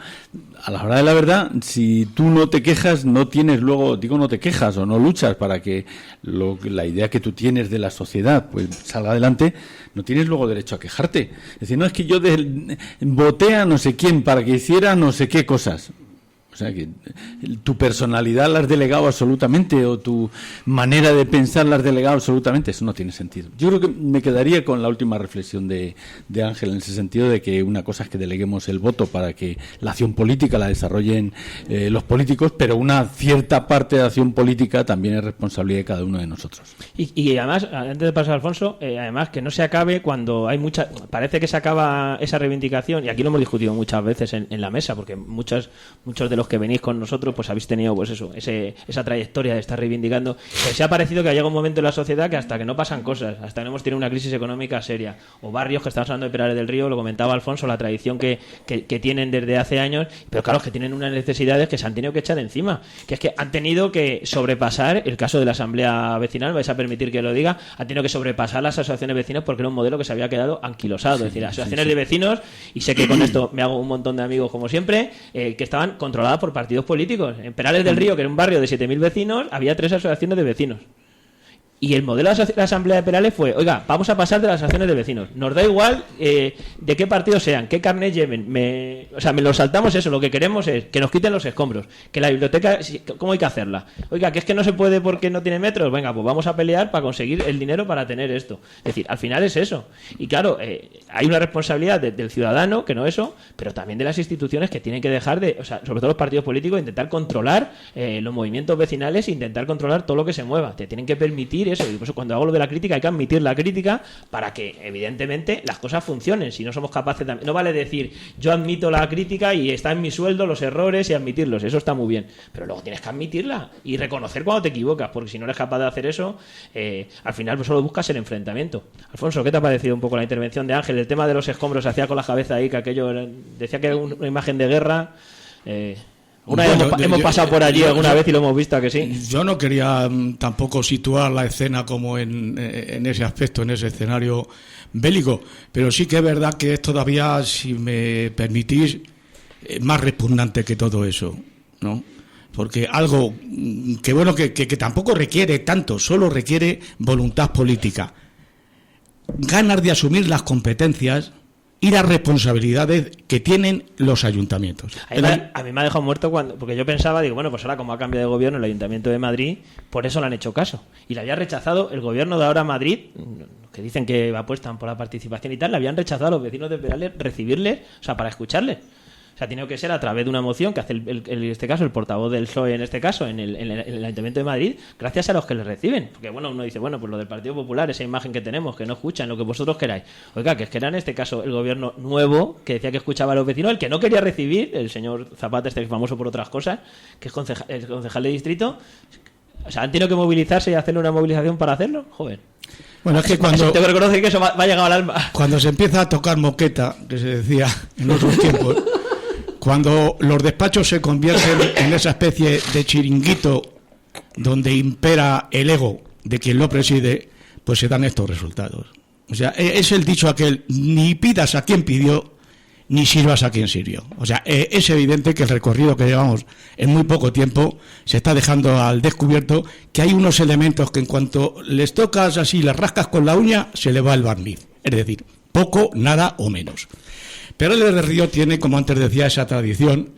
A la hora de la verdad, si tú no te quejas, no tienes luego, no te quejas o no luchas para que la idea que tú tienes de la sociedad pues salga adelante, no tienes luego derecho a quejarte. Es decir, no es que yo voté a no sé quién para que hiciera no sé qué cosas. O sea, que tu personalidad la has delegado absolutamente o tu manera de pensar la has delegado absolutamente. Eso no tiene sentido. Yo creo que me quedaría con la última reflexión de Ángel, en ese sentido de que una cosa es que deleguemos el voto para que la acción política la desarrollen los políticos, pero una cierta parte de acción política también es responsabilidad de cada uno de nosotros. Y además, antes de pasar a Alfonso, además que no se acabe cuando hay parece que se acaba esa reivindicación, y aquí lo hemos discutido muchas veces en la mesa, porque muchos de los los que venís con nosotros, pues habéis tenido pues eso, esa trayectoria de estar reivindicando. Pues se ha parecido que ha llegado un momento en la sociedad que hasta que no pasan cosas, hasta que no hemos tenido una crisis económica seria, o barrios que estamos hablando de Perales del Río, lo comentaba Alfonso, la tradición que tienen desde hace años, pero claro, que tienen unas necesidades que se han tenido que echar encima, que es que han tenido que sobrepasar el caso de la asamblea vecinal, vais a permitir que lo diga, han tenido que sobrepasar las asociaciones vecinas porque era un modelo que se había quedado anquilosado, es decir, las asociaciones de vecinos, y sé que con esto me hago un montón de amigos como siempre, que estaban controladas por partidos políticos. En Perales del Río, que era un barrio de 7.000 vecinos, había 3 asociaciones de vecinos. Y el modelo de la Asamblea de Perales fue, oiga, vamos a pasar de las asociaciones de vecinos. Nos da igual de qué partido sean, qué carnet lleven. Me lo saltamos eso. Lo que queremos es que nos quiten los escombros. Que la biblioteca, ¿cómo hay que hacerla? Oiga, que es que no se puede porque no tiene metros. Venga, pues vamos a pelear para conseguir el dinero para tener esto. Es decir, al final es eso. Y claro, hay una responsabilidad del ciudadano, que no eso, pero también de las instituciones que tienen que dejar de, sobre todo los partidos políticos, intentar controlar los movimientos vecinales e intentar controlar todo lo que se mueva. Te tienen que permitir eso, y por eso cuando hago lo de la crítica hay que admitir la crítica para que evidentemente las cosas funcionen. Si no somos capaces de, no vale decir yo admito la crítica y está en mi sueldo los errores y admitirlos, eso está muy bien, pero luego tienes que admitirla y reconocer cuando te equivocas, porque si no eres capaz de hacer eso, al final pues solo buscas el enfrentamiento. Alfonso, ¿qué te ha parecido un poco la intervención de Ángel? El tema de los escombros, hacía con la cabeza ahí que aquello decía que era una imagen de guerra. Hemos pasado por allí alguna vez y lo hemos visto, que sí. Yo no quería tampoco situar la escena como en ese aspecto, en ese escenario bélico, pero sí que es verdad que es todavía, si me permitís, más repugnante que todo eso, ¿no? Porque algo que bueno que tampoco requiere tanto, solo requiere voluntad política, ganas de asumir las competencias y las responsabilidades que tienen los ayuntamientos. A mí me ha dejado muerto porque yo pensaba, digo, bueno, pues ahora como ha cambiado de gobierno el Ayuntamiento de Madrid, por eso le han hecho caso. Y le había rechazado el gobierno de ahora Madrid, que dicen que apuestan por la participación y tal, le habían rechazado a los vecinos de Perales recibirles, para escucharles. O sea, ha tenido que ser a través de una moción que hace en este caso el portavoz del PSOE, en este caso, en el Ayuntamiento de Madrid, gracias a los que le reciben. Porque bueno, uno dice, bueno, pues lo del Partido Popular, esa imagen que tenemos, que no escuchan lo que vosotros queráis. Oiga, que es que era en este caso el gobierno nuevo, que decía que escuchaba a los vecinos, el que no quería recibir, el señor Zapata, famoso por otras cosas, que es el concejal de distrito. O sea, han tenido que movilizarse y hacerle una movilización para hacerlo. Joder. Bueno, es que cuando... Tengo que reconocer que eso me ha llegado al alma. Cuando se empieza a tocar moqueta, que se decía en otros tiempos... Cuando los despachos se convierten en esa especie de chiringuito donde impera el ego de quien lo preside, pues se dan estos resultados. O sea, es el dicho aquel, ni pidas a quien pidió, ni sirvas a quien sirvió. O sea, es evidente que el recorrido que llevamos en muy poco tiempo se está dejando al descubierto que hay unos elementos que en cuanto les tocas así, les rascas con la uña, se le va el barniz. Es decir, poco, nada o menos. Perales del Río tiene, como antes decía, esa tradición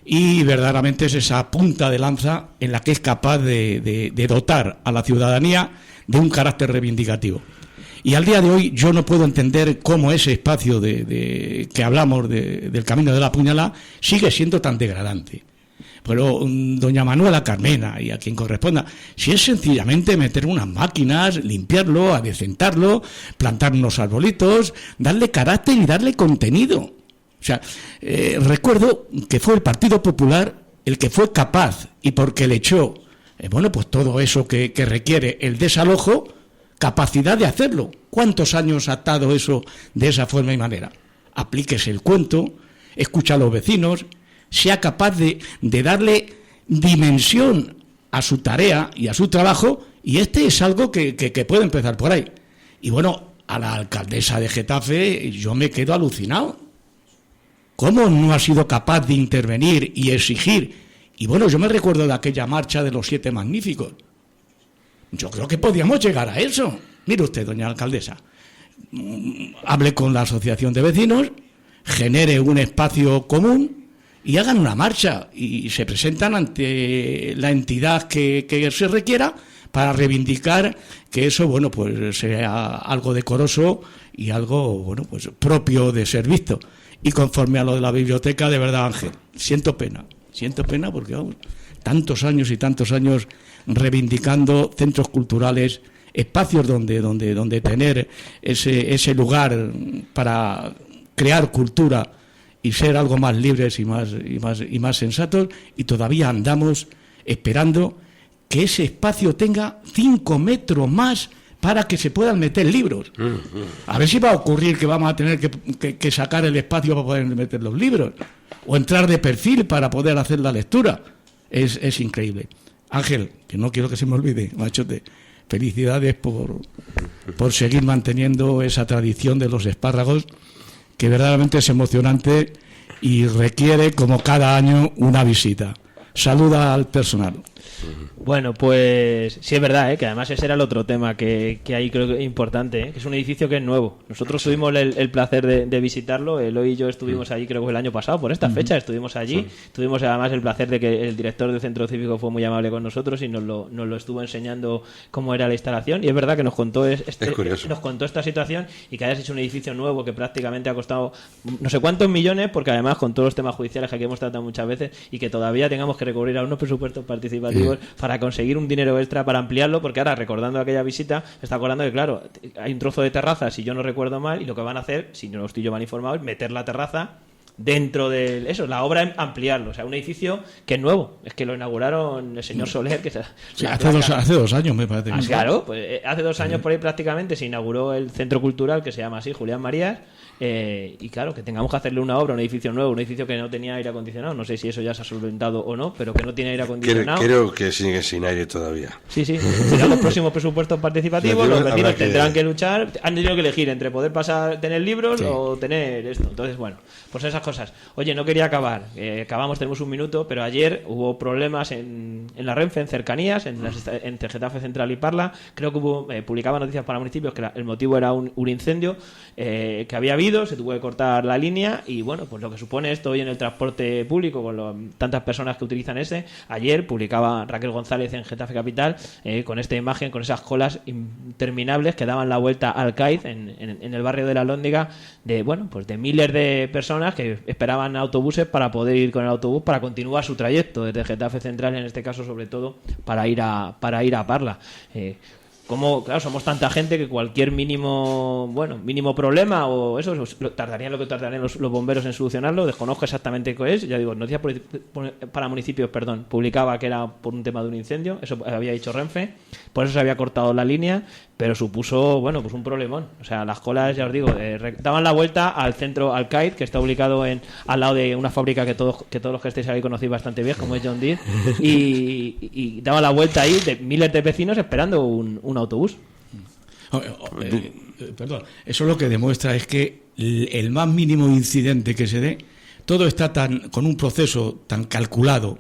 y verdaderamente es esa punta de lanza en la que es capaz de dotar a la ciudadanía de un carácter reivindicativo. Y al día de hoy yo no puedo entender cómo ese espacio que hablamos del Camino de la Puñalada sigue siendo tan degradante. Pero doña Manuela Carmena y a quien corresponda, si es sencillamente meter unas máquinas, limpiarlo, adecentarlo, plantar unos arbolitos, darle carácter y darle contenido. O sea, recuerdo que fue el Partido Popular el que fue capaz, y porque le echó, pues todo eso que requiere el desalojo, capacidad de hacerlo. ¿Cuántos años ha atado eso de esa forma y manera? Aplíquese el cuento, escucha a los vecinos, sea capaz de darle dimensión a su tarea y a su trabajo, y este es algo que puede empezar por ahí. Y bueno, a la alcaldesa de Getafe yo me quedo alucinado. ¿Cómo no ha sido capaz de intervenir y exigir? Y bueno, yo me recuerdo de aquella marcha de los 7 magníficos. Yo creo que podíamos llegar a eso. Mire usted, doña alcaldesa, hable con la asociación de vecinos, genere un espacio común y hagan una marcha y se presentan ante la entidad que se requiera para reivindicar que eso, pues sea algo decoroso y algo, pues propio de ser visto. Y conforme a lo de la biblioteca, de verdad, Ángel, siento pena porque tantos años y tantos años reivindicando centros culturales, espacios donde tener ese lugar para crear cultura y ser algo más libres y más sensatos, y todavía andamos esperando que ese espacio tenga 5 metros más para que se puedan meter libros. A ver si va a ocurrir que vamos a tener que sacar el espacio para poder meter los libros, o entrar de perfil para poder hacer la lectura. Es increíble. Ángel, que no quiero que se me olvide, machote, felicidades por seguir manteniendo esa tradición de los espárragos, que verdaderamente es emocionante y requiere, como cada año, una visita. Saluda al personal. Bueno, pues sí es verdad, que además ese era el otro tema que ahí creo que es importante, que es un edificio que es nuevo. Nosotros tuvimos el placer de visitarlo, Eloy y yo estuvimos allí, creo que el año pasado, por esta fecha estuvimos allí. Tuvimos además el placer de que el director del centro cívico fue muy amable con nosotros y nos lo estuvo enseñando cómo era la instalación, y es verdad que nos contó esta situación, y que hayas hecho un edificio nuevo que prácticamente ha costado no sé cuántos millones, porque además con todos los temas judiciales que aquí hemos tratado muchas veces, y que todavía tengamos que recurrir a unos presupuestos participativos para conseguir un dinero extra para ampliarlo, porque ahora, recordando aquella visita, me está acordando que, claro, hay un trozo de terraza, si yo no recuerdo mal, y lo que van a hacer, si no estoy yo mal informado, es meter la terraza dentro de eso. La obra es ampliarlo, o sea, un edificio que es nuevo, es que lo inauguraron el señor Soler, que hace 2 años me parece. Claro, pues hace 2 años por ahí prácticamente se inauguró el centro cultural, que se llama así, Julián Marías. Y claro, que tengamos que hacerle una obra, un edificio nuevo, un edificio que no tenía aire acondicionado, no sé si eso ya se ha solventado o no, pero que no tiene aire acondicionado. Creo que sigue sin aire todavía. Sí, serán los próximos presupuestos participativos, los vecinos tendrán que luchar, han tenido que elegir entre poder tener libros o tener esto. Entonces, bueno, pues esas cosas. Oye, no quería acabar, tenemos un minuto, pero ayer hubo problemas en la Renfe, en cercanías, entre Getafe Central y Parla. Creo que publicaba noticias para municipios que el motivo era un incendio que había habido, se tuvo que cortar la línea, y bueno, pues lo que supone esto hoy en el transporte público con tantas personas que utilizan ayer publicaba Raquel González en Getafe Capital con esta imagen, con esas colas interminables que daban la vuelta al CAID en el barrio de la Alhóndiga, de miles de personas que esperaban autobuses para poder ir con el autobús para continuar su trayecto desde Getafe Central, en este caso sobre todo para ir a Parla. Como, claro, somos tanta gente que cualquier mínimo problema o eso tardarían lo que tardarían los bomberos en solucionarlo. Desconozco exactamente qué es. Ya digo, Noticias para Municipios, publicaba que era por un tema de un incendio. Eso había dicho Renfe. Por eso se había cortado la línea, pero supuso, pues un problemón. O sea, las colas, ya os digo, daban la vuelta al centro, al CAID, que está ubicado al lado de una fábrica que todos los que estéis ahí conocéis bastante bien, como es John Deere, y daban la vuelta ahí de miles de vecinos esperando un autobús. Perdón, eso lo que demuestra es que el más mínimo incidente que se dé, todo está con un proceso tan calculado,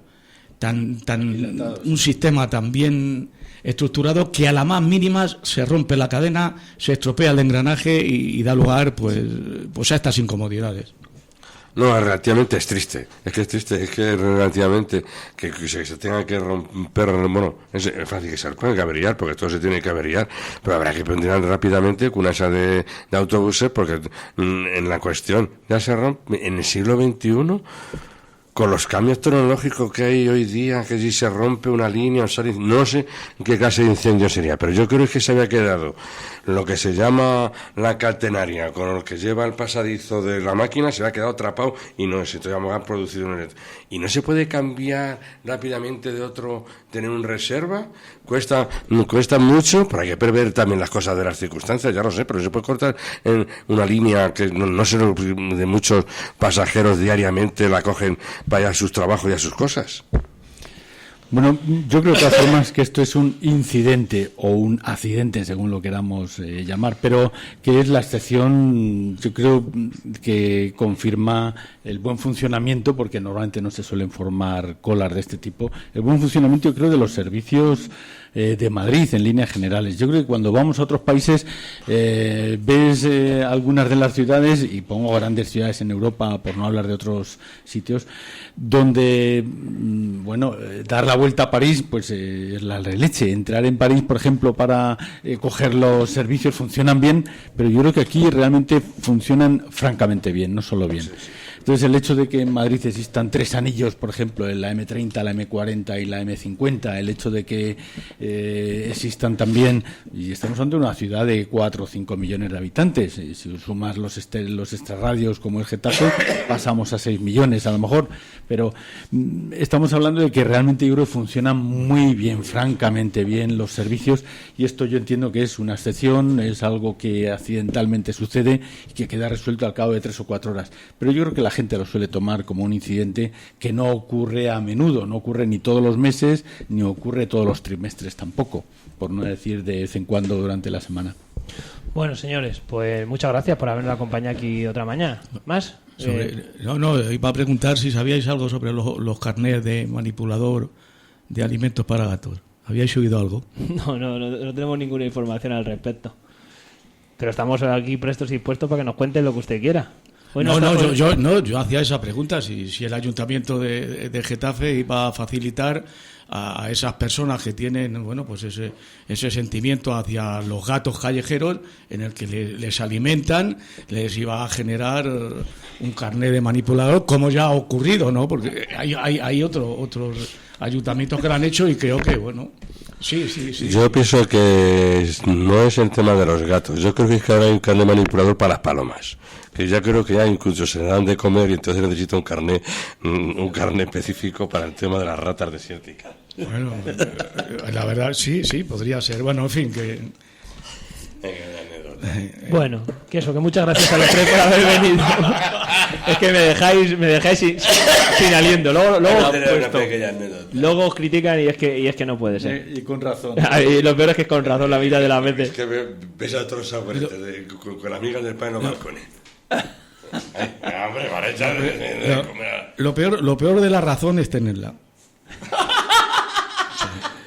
un sistema tan bien estructurado, que a la más mínima se rompe la cadena, se estropea el engranaje y da lugar pues a estas incomodidades. No, relativamente es triste. Es que relativamente que se tenga que romper, es fácil que se pueda averiar, porque todo se tiene que averiar, pero habrá que pendiar rápidamente con esa de autobuses, porque en la cuestión ya se rompe en el siglo XXI. Con los cambios tecnológicos que hay hoy día, que si se rompe una línea, no sé qué clase de incendio sería, pero yo creo que se había quedado lo que se llama la catenaria, con el que lleva el pasadizo de la máquina, se había quedado atrapado y no sé, todavía vamos a producir y no se puede cambiar rápidamente de otro, tener un reserva, cuesta mucho, pero hay que prever también las cosas de las circunstancias, ya lo sé, pero se puede cortar en una línea que no sé, de muchos pasajeros diariamente la cogen para a sus trabajos y a sus cosas. Bueno, yo creo de todas formas que esto es un incidente o un accidente, según lo queramos llamar, pero que es la excepción, yo creo que confirma el buen funcionamiento, porque normalmente no se suelen formar colas de este tipo, el buen funcionamiento, yo creo, de los servicios de Madrid en líneas generales. Yo creo que cuando vamos a otros países ves algunas de las ciudades, y pongo grandes ciudades en Europa por no hablar de otros sitios, donde dar la vuelta a París pues es la leche. Entrar en París, por ejemplo, para coger los servicios funcionan bien, pero yo creo que aquí realmente funcionan francamente bien, no solo bien. Entonces, el hecho de que en Madrid existan 3 anillos, por ejemplo, en la M30, la M40 y la M50, el hecho de que existan también, y estamos ante una ciudad de 4 o 5 millones de habitantes, y si sumas los extrarradios como el Getafe, pasamos a 6 millones a lo mejor, pero estamos hablando de que realmente yo creo que funcionan muy bien, francamente bien los servicios, y esto yo entiendo que es una excepción, es algo que accidentalmente sucede y que queda resuelto al cabo de 3 o 4 horas, pero yo creo que la gente lo suele tomar como un incidente que no ocurre a menudo, no ocurre ni todos los meses ni ocurre todos los trimestres tampoco, por no decir de vez en cuando durante la semana. Bueno, señores, pues muchas gracias por habernos acompañado aquí otra mañana. ¿Más? No, iba a preguntar si sabíais algo sobre los carnés de manipulador de alimentos para gatos. ¿Habíais oído algo? No tenemos ninguna información al respecto. Pero estamos aquí prestos y dispuestos para que nos cuenten lo que usted quiera. Yo hacía esa pregunta, si el ayuntamiento de Getafe iba a facilitar a esas personas que tienen, bueno, pues ese sentimiento hacia los gatos callejeros en el que les alimentan, les iba a generar un carnet de manipulador, como ya ha ocurrido, ¿no? Porque hay otros ayuntamientos que lo han hecho y creo que, bueno, sí. Yo pienso que no es el tema de los gatos. Yo creo que es que ahora hay un carnet manipulador para las palomas, que ya creo que ya incluso se le dan de comer y entonces necesita un carnet específico para el tema de las ratas desérticas. Bueno, la verdad sí, podría ser. Bueno, en fin, que... Bueno, que muchas gracias a los tres por haber venido. Es que me dejáis sin aliento. Luego os critican y es que no puede ser. Y con razón. Y lo peor es que es con razón la mitad de las veces. Es que ves a todos los abuelos con amigas del pan en los balcones. Hombre, vale, lo peor de la razón es tenerla.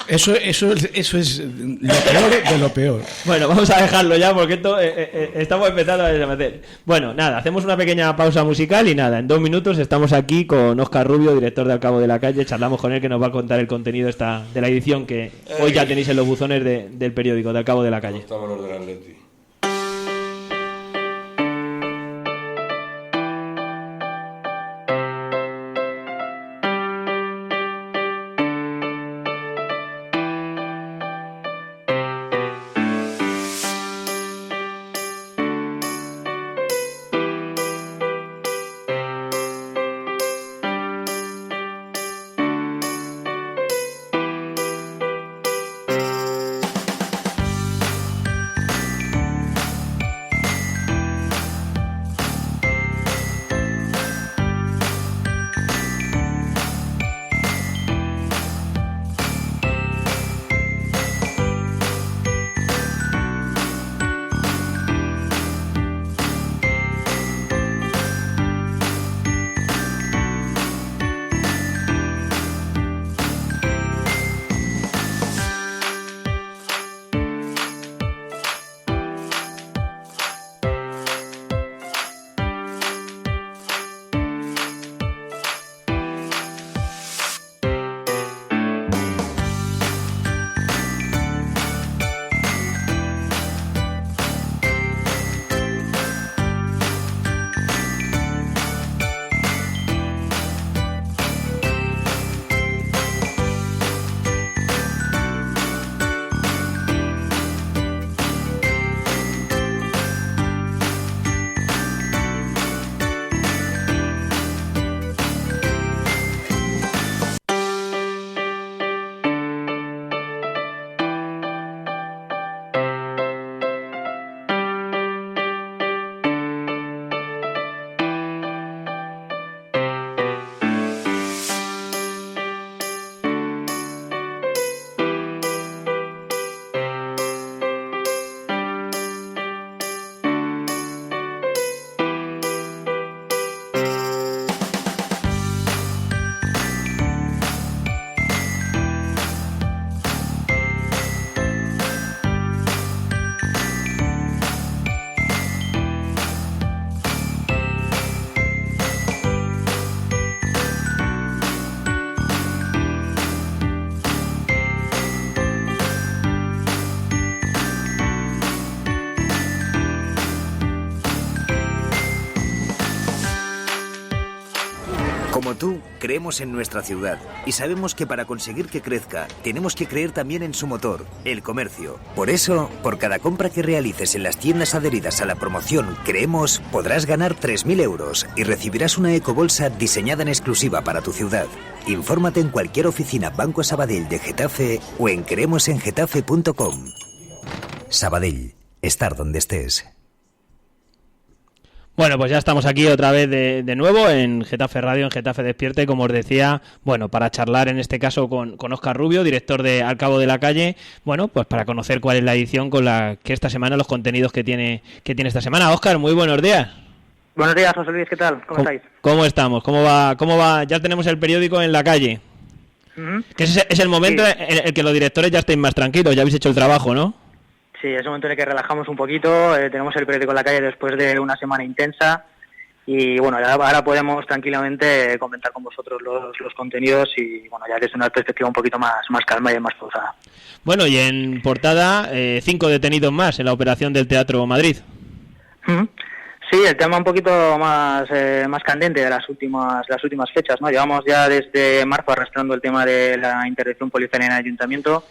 Eso es lo peor de lo peor. Bueno, vamos a dejarlo ya porque esto estamos empezando a desmeter. Bueno, nada, hacemos una pequeña pausa musical y nada, en 2 minutos estamos aquí con Óscar Rubio, director de Al Cabo de la Calle. Charlamos con él, que nos va a contar el contenido de la edición que hoy ya tenéis en los buzones del periódico de Al Cabo de la Calle. Estamos los del Atleti. Como tú, creemos en nuestra ciudad y sabemos que para conseguir que crezca, tenemos que creer también en su motor, el comercio. Por eso, por cada compra que realices en las tiendas adheridas a la promoción Creemos, podrás ganar 3.000 euros y recibirás una ecobolsa diseñada en exclusiva para tu ciudad. Infórmate en cualquier oficina Banco Sabadell de Getafe o en creemosengetafe.com. Sabadell, estar donde estés. Bueno, pues ya estamos aquí otra vez de nuevo en Getafe Radio, en Getafe Despierta, y como os decía, bueno, para charlar en este caso con Óscar Rubio, director de Al Cabo de la Calle, bueno, pues para conocer cuál es la edición con la que esta semana, los contenidos que tiene esta semana. Óscar, muy buenos días. Buenos días, José Luis, ¿qué tal? ¿Cómo estáis? ¿Cómo estamos? ¿Cómo va? Ya tenemos el periódico en la calle. Uh-huh. Que es el momento en el que los directores ya estéis más tranquilos, ya habéis hecho el trabajo, ¿no? Sí, es el momento en el que relajamos un poquito, tenemos el periódico en la calle después de una semana intensa y bueno, ahora podemos tranquilamente comentar con vosotros los contenidos y bueno, ya desde una perspectiva un poquito más calma y más pausada. Bueno, y en portada, 5 detenidos más en la operación del Teatro Madrid. Uh-huh. Sí, el tema un poquito más candente de las últimas fechas, ¿no? Llevamos ya desde marzo arrastrando el tema de la intervención policial en el ayuntamiento.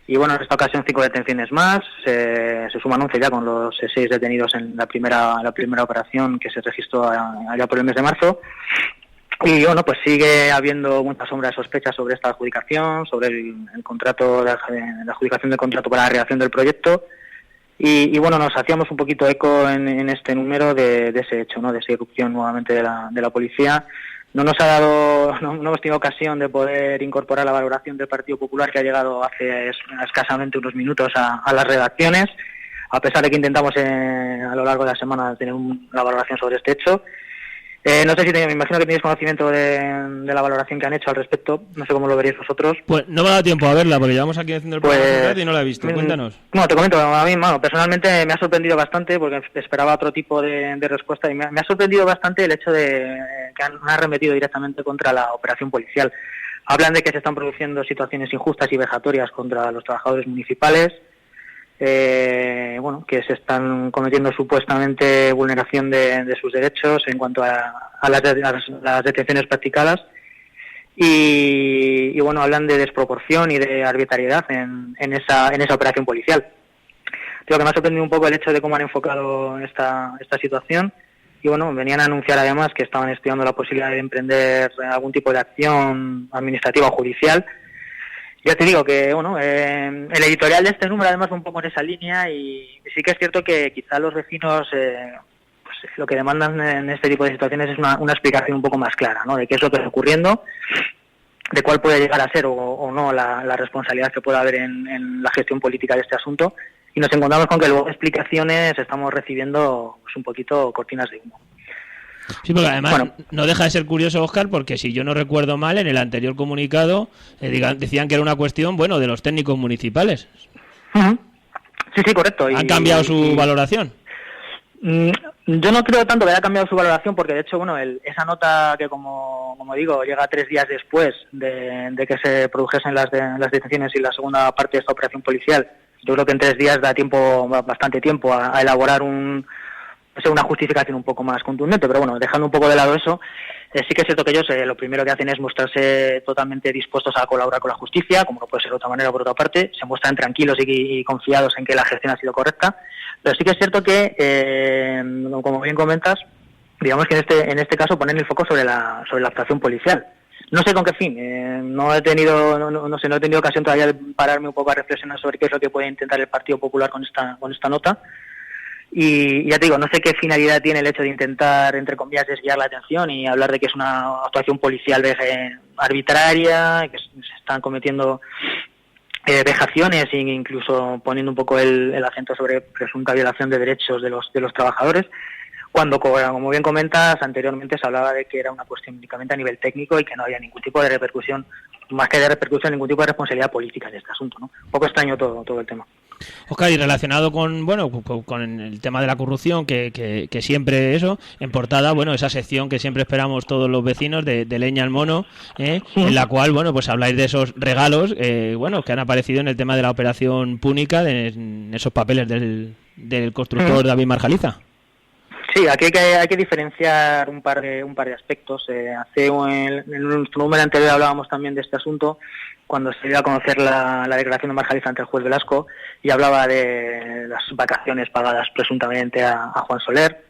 Y bueno, en esta ocasión 5 detenciones más, se suman 11 ya con los 6 detenidos en la primera operación que se registró allá por el mes de marzo. Y bueno, pues sigue habiendo mucha sombra de sospechas sobre esta adjudicación, sobre el contrato, la adjudicación del contrato para la realización del proyecto. Y bueno, nos hacíamos un poquito eco en este número de ese hecho, ¿no? De esa irrupción nuevamente de la policía. No hemos tenido ocasión de poder incorporar la valoración del Partido Popular que ha llegado hace escasamente unos minutos a las redacciones, a pesar de que intentamos a lo largo de la semana tener una valoración sobre este hecho. No sé si me imagino que tenéis conocimiento de la valoración que han hecho al respecto, no sé cómo lo veréis vosotros. Pues no me ha dado tiempo a verla porque llevamos aquí haciendo el programa y no la he visto, cuéntanos. No, te comento, a mí personalmente me ha sorprendido bastante porque esperaba otro tipo de respuesta y me ha sorprendido bastante el hecho de que han arremetido directamente contra la operación policial. Hablan de que se están produciendo situaciones injustas y vejatorias contra los trabajadores municipales, que se están cometiendo supuestamente vulneración de sus derechos en cuanto a las detenciones practicadas y bueno, hablan de desproporción y de arbitrariedad en esa operación policial. Creo que me ha sorprendido un poco el hecho de cómo han enfocado esta situación y bueno, venían a anunciar además que estaban estudiando la posibilidad de emprender algún tipo de acción administrativa o judicial. Ya te digo que bueno, el editorial de este número además va un poco en esa línea y sí que es cierto que quizá los vecinos pues lo que demandan en este tipo de situaciones es una explicación un poco más clara, ¿no? De qué es lo que está ocurriendo, de cuál puede llegar a ser o no la responsabilidad que pueda haber en la gestión política de este asunto y nos encontramos con que luego explicaciones estamos recibiendo pues un poquito cortinas de humo. Sí, porque además no deja de ser curioso, Óscar, porque si yo no recuerdo mal, en el anterior comunicado decían que era una cuestión, bueno, de los técnicos municipales. Uh-huh. Sí, correcto. ¿Han cambiado su valoración? Yo no creo tanto que haya cambiado su valoración, porque de hecho, bueno, esa nota que, como digo, llega 3 días después de que se produjesen las detenciones y la segunda parte de esta operación policial, yo creo que en 3 días da bastante tiempo a elaborar una justificación un poco más contundente, pero bueno, dejando un poco de lado eso, sí que es cierto que ellos lo primero que hacen es mostrarse totalmente dispuestos a colaborar con la justicia, como no puede ser de otra manera por otra parte, se muestran tranquilos y confiados en que la gestión ha sido correcta, pero sí que es cierto que, como bien comentas, digamos que en este caso ponen el foco sobre la actuación policial. No sé con qué fin, no he tenido ocasión todavía de pararme un poco a reflexionar sobre qué es lo que puede intentar el Partido Popular con esta nota. Y ya te digo, no sé qué finalidad tiene el hecho de intentar, entre comillas, desviar la atención y hablar de que es una actuación policial arbitraria, que se están cometiendo vejaciones e incluso poniendo un poco el acento sobre presunta violación de derechos de los trabajadores, cuando, como bien comentas, anteriormente se hablaba de que era una cuestión únicamente a nivel técnico y que no había ningún tipo de repercusión, más que de repercusión, ningún tipo de responsabilidad política en este asunto, ¿no? Un poco extraño todo el tema. Óscar, y relacionado con el tema de la corrupción, que siempre eso, en portada, bueno, esa sección que siempre esperamos todos los vecinos de leña al mono, en la cual, bueno, pues habláis de esos regalos, que han aparecido en el tema de la operación Púnica, en esos papeles del constructor David Marjaliza. Sí, aquí hay que diferenciar un par de aspectos. En nuestro número anterior hablábamos también de este asunto, cuando se dio a conocer la declaración de Marjaliza ante el juez Velasco, y hablaba de las vacaciones pagadas presuntamente a Juan Soler.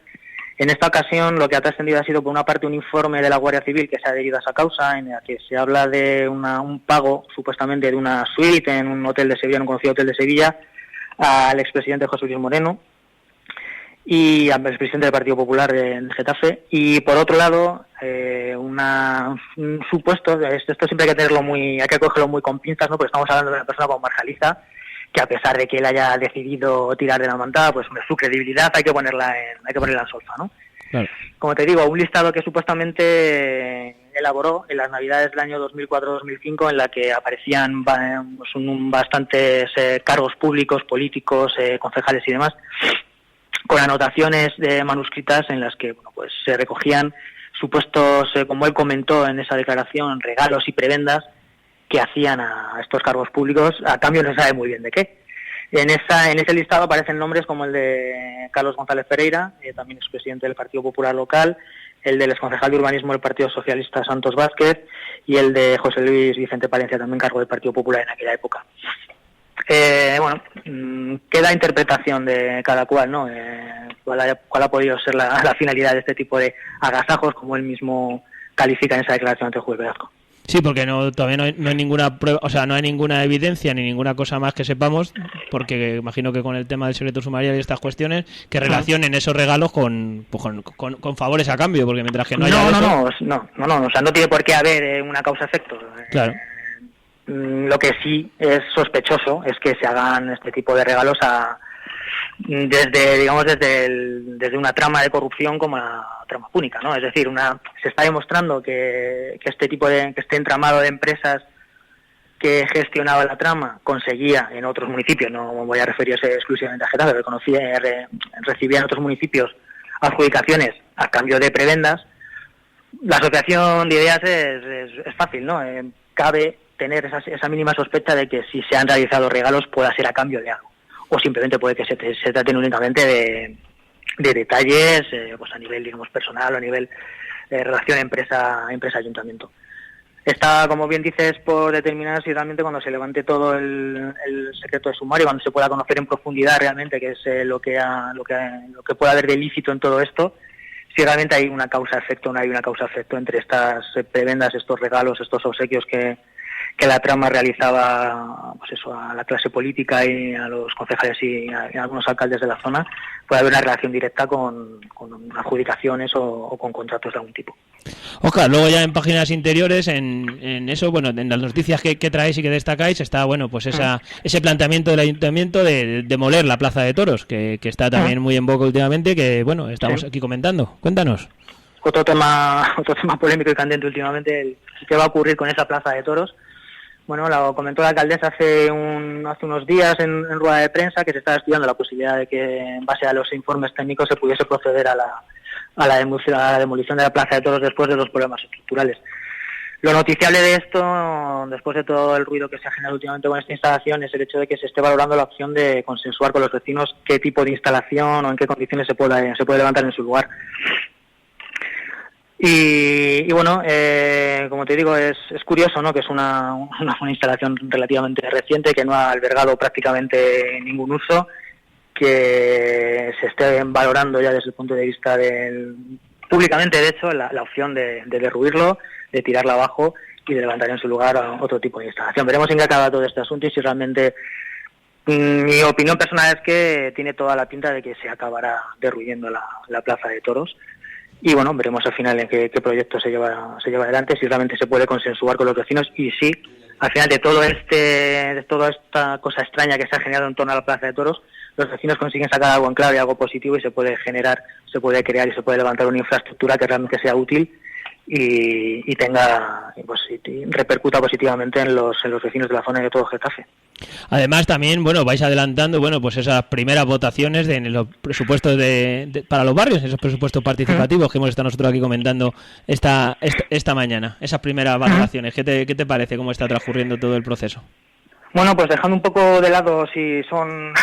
En esta ocasión lo que ha trascendido ha sido, por una parte, un informe de la Guardia Civil que se ha adherido a esa causa, en la que se habla de un pago supuestamente de una suite en un hotel de Sevilla, en un conocido hotel de Sevilla, al expresidente José Luis Moreno y al expresidente del Partido Popular de Getafe. Y por otro lado, un supuesto, esto siempre hay que cogerlo muy con pinzas, ¿no? Porque estamos hablando de una persona como Marjaliza, que a pesar de que él haya decidido tirar de la mantada, pues su credibilidad hay que ponerla en solfa, ¿no? Claro. Como te digo, un listado que supuestamente elaboró en las Navidades del año 2004-2005, en la que aparecían bastantes cargos públicos, políticos, concejales y demás, con anotaciones manuscritas en las que pues se recogían supuestos, como él comentó en esa declaración, regalos y prebendas que hacían a estos cargos públicos, a cambio no se sabe muy bien de qué. En ese listado aparecen nombres como el de Carlos González Pereira, también expresidente del Partido Popular local, el del exconcejal de Urbanismo del Partido Socialista Santos Vázquez y el de José Luis Vicente Palencia, también cargo del Partido Popular en aquella época. Queda interpretación de cada cual, ¿no? Cuál ha podido ser la finalidad de este tipo de agasajos, como él mismo califica en esa declaración ante el juez Velasco. Sí, porque todavía no hay ninguna prueba, o sea, no hay ninguna evidencia ni ninguna cosa más que sepamos, porque imagino que con el tema del secreto sumarial y estas cuestiones, que relacionen esos regalos con favores a cambio, porque mientras que no haya o sea, no tiene por qué haber una causa-efecto. Claro. Lo que sí es sospechoso es que se hagan este tipo de regalos desde una trama de corrupción como la trama púnica, ¿no? Es decir, se está demostrando que este entramado de empresas que gestionaba la trama conseguía en otros municipios, no voy a referirse exclusivamente a Getafe, pero recibía en otros municipios adjudicaciones a cambio de prebendas. La asociación de ideas es fácil, ¿no? Cabe tener esa mínima sospecha de que si se han realizado regalos pueda ser a cambio de algo, o simplemente puede que se traten únicamente de detalles pues a nivel, digamos, personal o a nivel de relación empresa-ayuntamiento. Está, como bien dices, por determinar si realmente cuando se levante todo el secreto de sumario, cuando se pueda conocer en profundidad realmente qué es lo que puede haber de ilícito en todo esto, si realmente hay una causa-efecto o no hay una causa-efecto entre estas prebendas, estos regalos, estos obsequios que la trama realizaba, pues eso, a la clase política y a los concejales y a algunos alcaldes de la zona. Puede haber una relación directa con adjudicaciones o con contratos de algún tipo. Oscar, luego ya en páginas interiores, en eso, bueno, en las noticias que traéis y que destacáis, está, bueno, pues ese planteamiento del ayuntamiento de demoler la Plaza de Toros, que está también muy en boca últimamente, que, bueno, estamos aquí comentando. Cuéntanos. Otro tema polémico y candente últimamente, ¿qué va a ocurrir con esa Plaza de Toros? Bueno, lo comentó la alcaldesa hace unos días en rueda de prensa, que se estaba estudiando la posibilidad de que, en base a los informes técnicos, se pudiese proceder a la demolición de la Plaza de Toros después de los problemas estructurales. Lo noticiable de esto, después de todo el ruido que se ha generado últimamente con esta instalación, es el hecho de que se esté valorando la opción de consensuar con los vecinos qué tipo de instalación o en qué condiciones se puede levantar en su lugar. Y bueno, como te digo, es curioso, ¿no? Que es una instalación relativamente reciente, que no ha albergado prácticamente ningún uso, que se esté valorando ya desde el punto de vista públicamente, de hecho, la opción de derruirlo, de tirarla abajo y de levantar en su lugar a otro tipo de instalación. Veremos en qué acaba todo este asunto y si realmente... Mi opinión personal es que tiene toda la pinta de que se acabará derruyendo la Plaza de Toros. Y bueno, veremos al final en qué proyecto se lleva adelante, si realmente se puede consensuar con los vecinos y si al final de toda esta cosa extraña que se ha generado en torno a la Plaza de Toros, los vecinos consiguen sacar algo en claro y algo positivo y se puede crear y se puede levantar una infraestructura que realmente sea útil y tenga, pues, y repercuta positivamente en los vecinos de la zona y de todo Getafe. Además, también, bueno, vais adelantando, bueno, pues esas primeras votaciones en los presupuestos para los barrios, esos presupuestos participativos que hemos estado nosotros aquí comentando esta mañana, esas primeras valoraciones. ¿Qué te parece cómo está transcurriendo todo el proceso? Bueno, pues dejando un poco de lado si son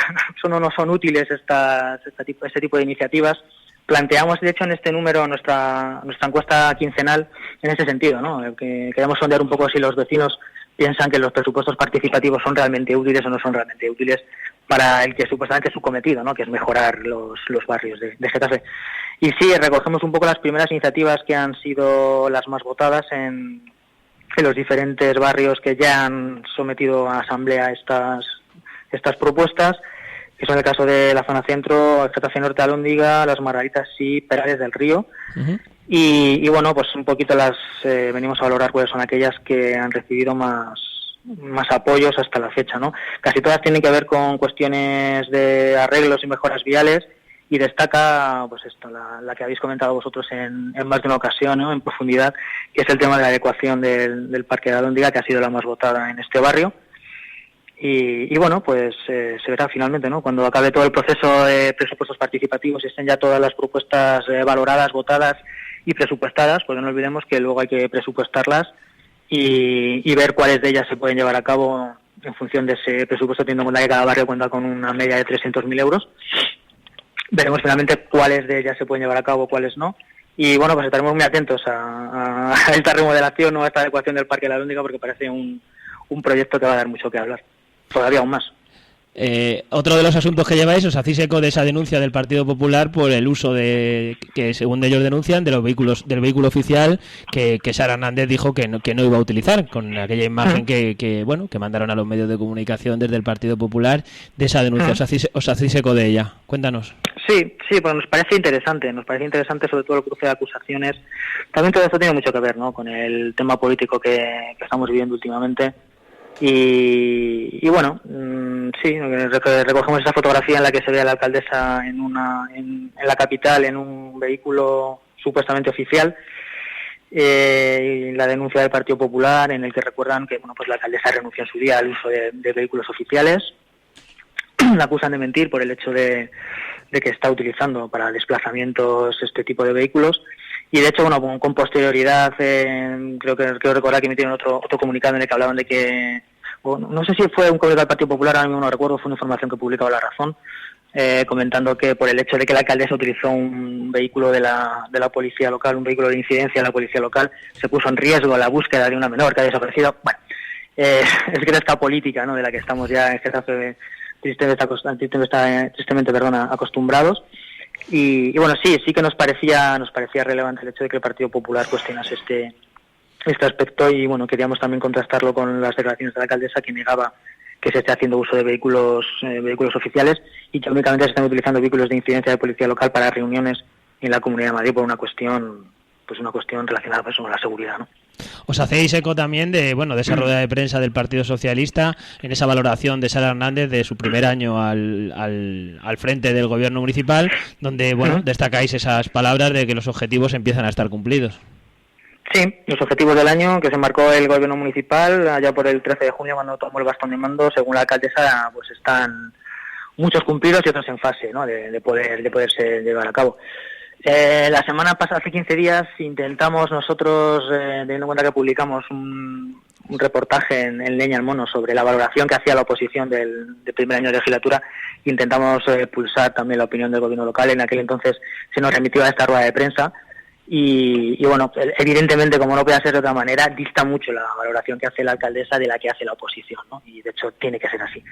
o no son útiles este tipo de iniciativas, planteamos, de hecho, en este número nuestra encuesta quincenal en ese sentido, ¿no? Que queremos sondear un poco si los vecinos piensan que los presupuestos participativos son realmente útiles o no son realmente útiles para el que supuestamente es su cometido, ¿no? Que es mejorar los barrios de Getafe. Y sí, recogemos un poco las primeras iniciativas que han sido las más votadas en los diferentes barrios que ya han sometido a asamblea estas propuestas, que son el caso de la zona centro, Getafe Norte, Alhóndiga, Las Margaritas y Perales del Río. Uh-huh. Y bueno, pues un poquito venimos a valorar cuáles son aquellas que han recibido más apoyos hasta la fecha, ¿no? Casi todas tienen que ver con cuestiones de arreglos y mejoras viales, y destaca pues esto, la que habéis comentado vosotros en más de una ocasión, ¿no? En profundidad, que es el tema de la adecuación del Parque de Alhóndiga, que ha sido la más votada en este barrio. Y bueno, pues se verá finalmente, ¿no? Cuando acabe todo el proceso de presupuestos participativos y estén ya todas las propuestas valoradas, votadas y presupuestadas, porque no olvidemos que luego hay que presupuestarlas y ver cuáles de ellas se pueden llevar a cabo en función de ese presupuesto, teniendo en cuenta que cada barrio cuenta con una media de 300.000 euros. Veremos finalmente cuáles de ellas se pueden llevar a cabo, cuáles no. Y bueno, pues estaremos muy atentos a esta remodelación o a esta adecuación del Parque de la Alhóndiga, porque parece un proyecto que va a dar mucho que hablar. Todavía aún más. Otro de los asuntos que lleváis, os hacéis eco de esa denuncia del Partido Popular por el uso que según ellos denuncian, del vehículo oficial que Sara Hernández dijo que no iba a utilizar, con aquella imagen que mandaron a los medios de comunicación desde el Partido Popular de esa denuncia. Os hacéis eco de ella. Cuéntanos. Sí, pues nos parece interesante sobre todo el cruce de acusaciones. También todo esto tiene mucho que ver, ¿no? Con el tema político que estamos viviendo últimamente. Y bueno, sí, recogemos esa fotografía en la que se ve a la alcaldesa en la capital en un vehículo supuestamente oficial, y la denuncia del Partido Popular, en el que recuerdan que pues la alcaldesa renunció en su día al uso de vehículos oficiales. La acusan de mentir por el hecho de que está utilizando para desplazamientos este tipo de vehículos. Y de hecho, bueno, con posterioridad, creo recordar que emitieron otro comunicado en el que hablaban de que, no sé si fue un comunicado del Partido Popular, ahora mismo no recuerdo, fue una información que publicaba La Razón, comentando que por el hecho de que la alcaldesa utilizó un vehículo de la policía local, un vehículo de incidencia de la policía local, se puso en riesgo la búsqueda de una menor que ha desaparecido. Bueno, es esta política, ¿no?, de la que estamos ya en Getafe tristemente acostumbrados. Y bueno, sí que nos parecía relevante el hecho de que el Partido Popular cuestionase este aspecto, y bueno, queríamos también contrastarlo con las declaraciones de la alcaldesa, que negaba que se esté haciendo uso de vehículos oficiales y que únicamente se están utilizando vehículos de incidencia de policía local para reuniones en la Comunidad de Madrid por una cuestión relacionada pues con la seguridad, ¿no? Os hacéis eco también de esa rueda de prensa del Partido Socialista, en esa valoración de Sara Hernández de su primer año al frente del gobierno municipal, donde destacáis esas palabras de que los objetivos empiezan a estar cumplidos. Sí, los objetivos del año que se marcó el gobierno municipal allá por el 13 de junio, cuando tomó el bastón de mando, según la alcaldesa, pues están muchos cumplidos y otros en fase, ¿no?, de poderse llevar a cabo. La semana pasada, hace 15 días, intentamos nosotros, teniendo en cuenta que publicamos un reportaje en Leña al Mono sobre la valoración que hacía la oposición del primer año de legislatura, intentamos pulsar también la opinión del gobierno local. En aquel entonces se nos remitió a esta rueda de prensa y bueno, evidentemente, como no puede ser de otra manera, dista mucho la valoración que hace la alcaldesa de la que hace la oposición, ¿no? Y de hecho tiene que ser así.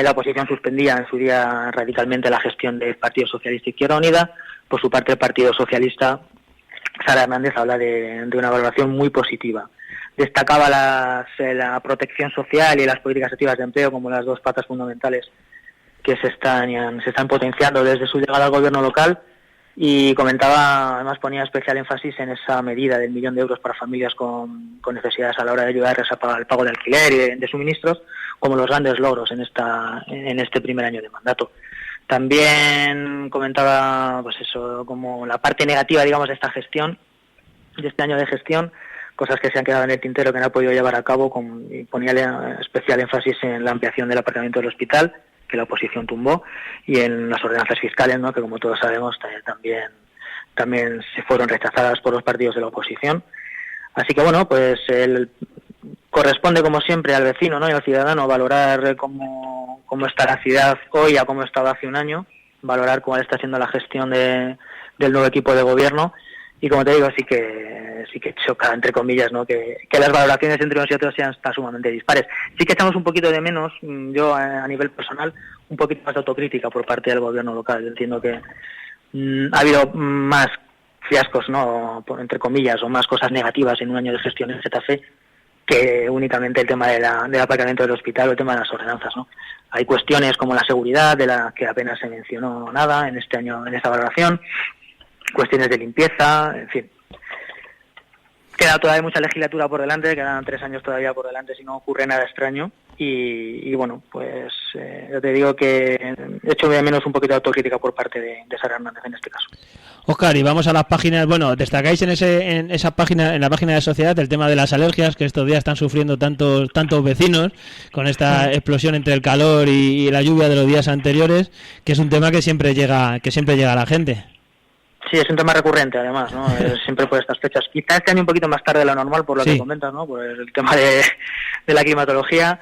La oposición suspendía en su día radicalmente la gestión del Partido Socialista Izquierda Unida. Por su parte, el Partido Socialista, Sara Hernández, habla de una valoración muy positiva. Destacaba la protección social y las políticas activas de empleo como las dos patas fundamentales que se están potenciando desde su llegada al gobierno local, y comentaba, además ponía especial énfasis en esa medida del 1 millón de euros para familias con necesidades a la hora de ayudarles a pagar el pago de alquiler y de suministros, como los grandes logros en este primer año de mandato. También comentaba, pues eso, como la parte negativa, digamos, de esta gestión, de este año de gestión, cosas que se han quedado en el tintero que no ha podido llevar a cabo, y ponía especial énfasis en la ampliación del aparcamiento del hospital, que la oposición tumbó, y en las ordenanzas fiscales, ¿no?, que como todos sabemos también se fueron rechazadas por los partidos de la oposición. Así que bueno, pues corresponde como siempre al vecino, ¿no?, y al ciudadano valorar cómo está la ciudad hoy a cómo estaba hace un año, valorar cuál está siendo la gestión del nuevo equipo de gobierno. Y como te digo, sí que choca, entre comillas, ¿no? que las valoraciones entre unos y otros sean sumamente dispares. Sí que echamos un poquito de menos, yo a nivel personal, un poquito más de autocrítica por parte del gobierno local. Yo entiendo que ha habido más fiascos, ¿no? Entre comillas, o más cosas negativas en un año de gestión en Getafe que únicamente el tema del aparcamiento del hospital o el tema de las ordenanzas, ¿no? Hay cuestiones como la seguridad, de la que apenas se mencionó nada en este año, en esta valoración, cuestiones de limpieza, en fin. Queda todavía mucha legislatura por delante, quedan 3 años todavía por delante si no ocurre nada extraño. Y bueno, pues yo te digo que echo de menos un poquito de autocrítica por parte de Sara Hernández en este caso. Óscar, y vamos a las páginas. Bueno, destacáis en esa página, en la página de Sociedad, el tema de las alergias, que estos días están sufriendo tantos vecinos con esta explosión entre el calor y la lluvia de los días anteriores, que es un tema que siempre llega a la gente. Sí, es un tema recurrente, además, ¿no? Siempre por estas fechas. Quizá este año un poquito más tarde de lo normal, por lo que comentas, ¿no? Por el tema de la climatología.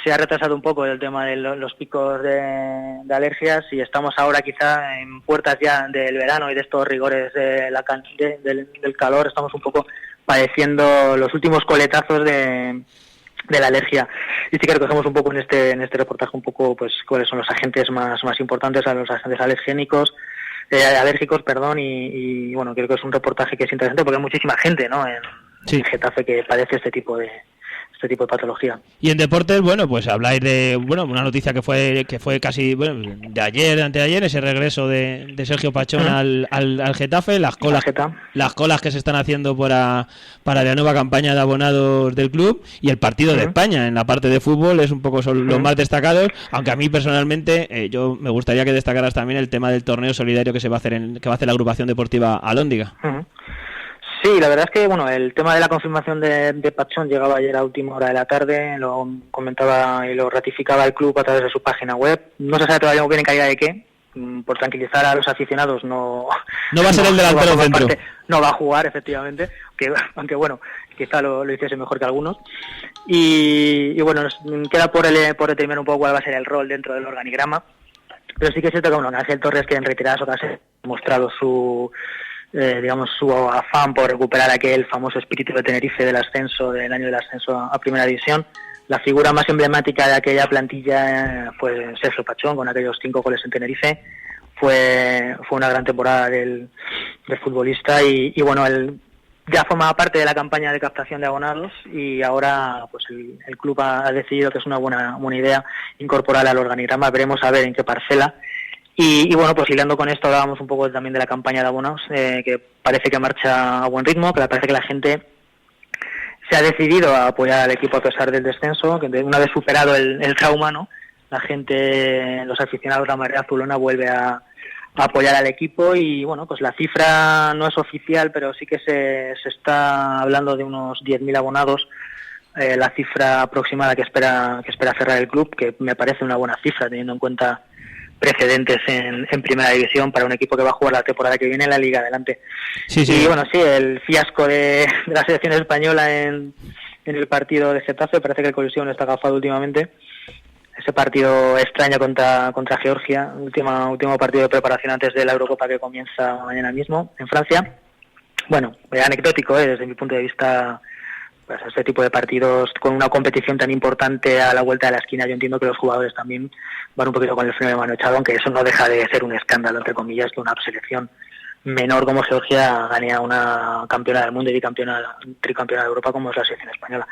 Se ha retrasado un poco el tema de los picos de alergias y estamos ahora quizá en puertas ya del verano y de estos rigores del calor. Estamos un poco padeciendo los últimos coletazos de la alergia. Y sí que recogemos un poco en este reportaje un poco pues cuáles son los agentes más importantes, a los agentes alérgicos, y bueno, creo que es un reportaje que es interesante porque hay muchísima gente, ¿no? En Getafe que padece este tipo de patología. Y en deportes, bueno, pues habláis de una noticia que fue casi de ayer, de anteayer, ese regreso de Sergio Pachón al Getafe, las colas que se están haciendo para la nueva campaña de abonados del club, y el partido de España en la parte de fútbol es un poco son los más destacados, aunque a mí personalmente yo me gustaría que destacaras también el tema del torneo solidario que va a hacer la agrupación deportiva Alhóndiga. Sí, la verdad es que el tema de la confirmación de Pachón llegaba ayer a última hora de la tarde, lo comentaba y lo ratificaba el club a través de su página web. No se sabe todavía muy bien en calidad de qué, por tranquilizar a los aficionados, no va a ser el delantero centro. No va a jugar, efectivamente, aunque quizá lo hiciese mejor que algunos. Y bueno, nos queda por determinar un poco cuál va a ser el rol dentro del organigrama, pero sí que es cierto que Ángel Torres, que en retiradas ocasiones ha mostrado su afán por recuperar aquel famoso espíritu de Tenerife del año del ascenso a Primera División. La figura más emblemática de aquella plantilla fue Sergio Pachón, con aquellos 5 goles en Tenerife. Fue una gran temporada del futbolista y bueno, él ya formaba parte de la campaña de captación de abonados y ahora pues el club ha decidido que es una buena idea incorporarla al organigrama. Veremos a ver en qué parcela. Y bueno, pues hilando con esto hablábamos un poco también de la campaña de abonados, que parece que marcha a buen ritmo, que parece que la gente se ha decidido a apoyar al equipo a pesar del descenso, que una vez superado el trauma, ¿no? La gente, los aficionados de la Marea Azulona vuelve a apoyar al equipo y bueno, pues la cifra no es oficial, pero sí que se está hablando de unos 10.000 abonados, la cifra aproximada que espera cerrar el club, que me parece una buena cifra teniendo en cuenta precedentes en Primera División para un equipo que va a jugar la temporada que viene en la Liga Adelante. Sí. Y bueno, el fiasco de la selección española en el partido de Getafe, parece que el colisión está agafado últimamente. Ese partido extraño contra Georgia, último partido de preparación antes de la Eurocopa que comienza mañana mismo en Francia. Bueno, anecdótico, desde mi punto de vista. Pues este tipo de partidos con una competición tan importante a la vuelta de la esquina, yo entiendo que los jugadores también van un poquito con el freno de mano echado, aunque eso no deja de ser un escándalo, entre comillas, que una selección menor como Georgia gane a una campeona del mundo y tricampeona de Europa como es la selección española.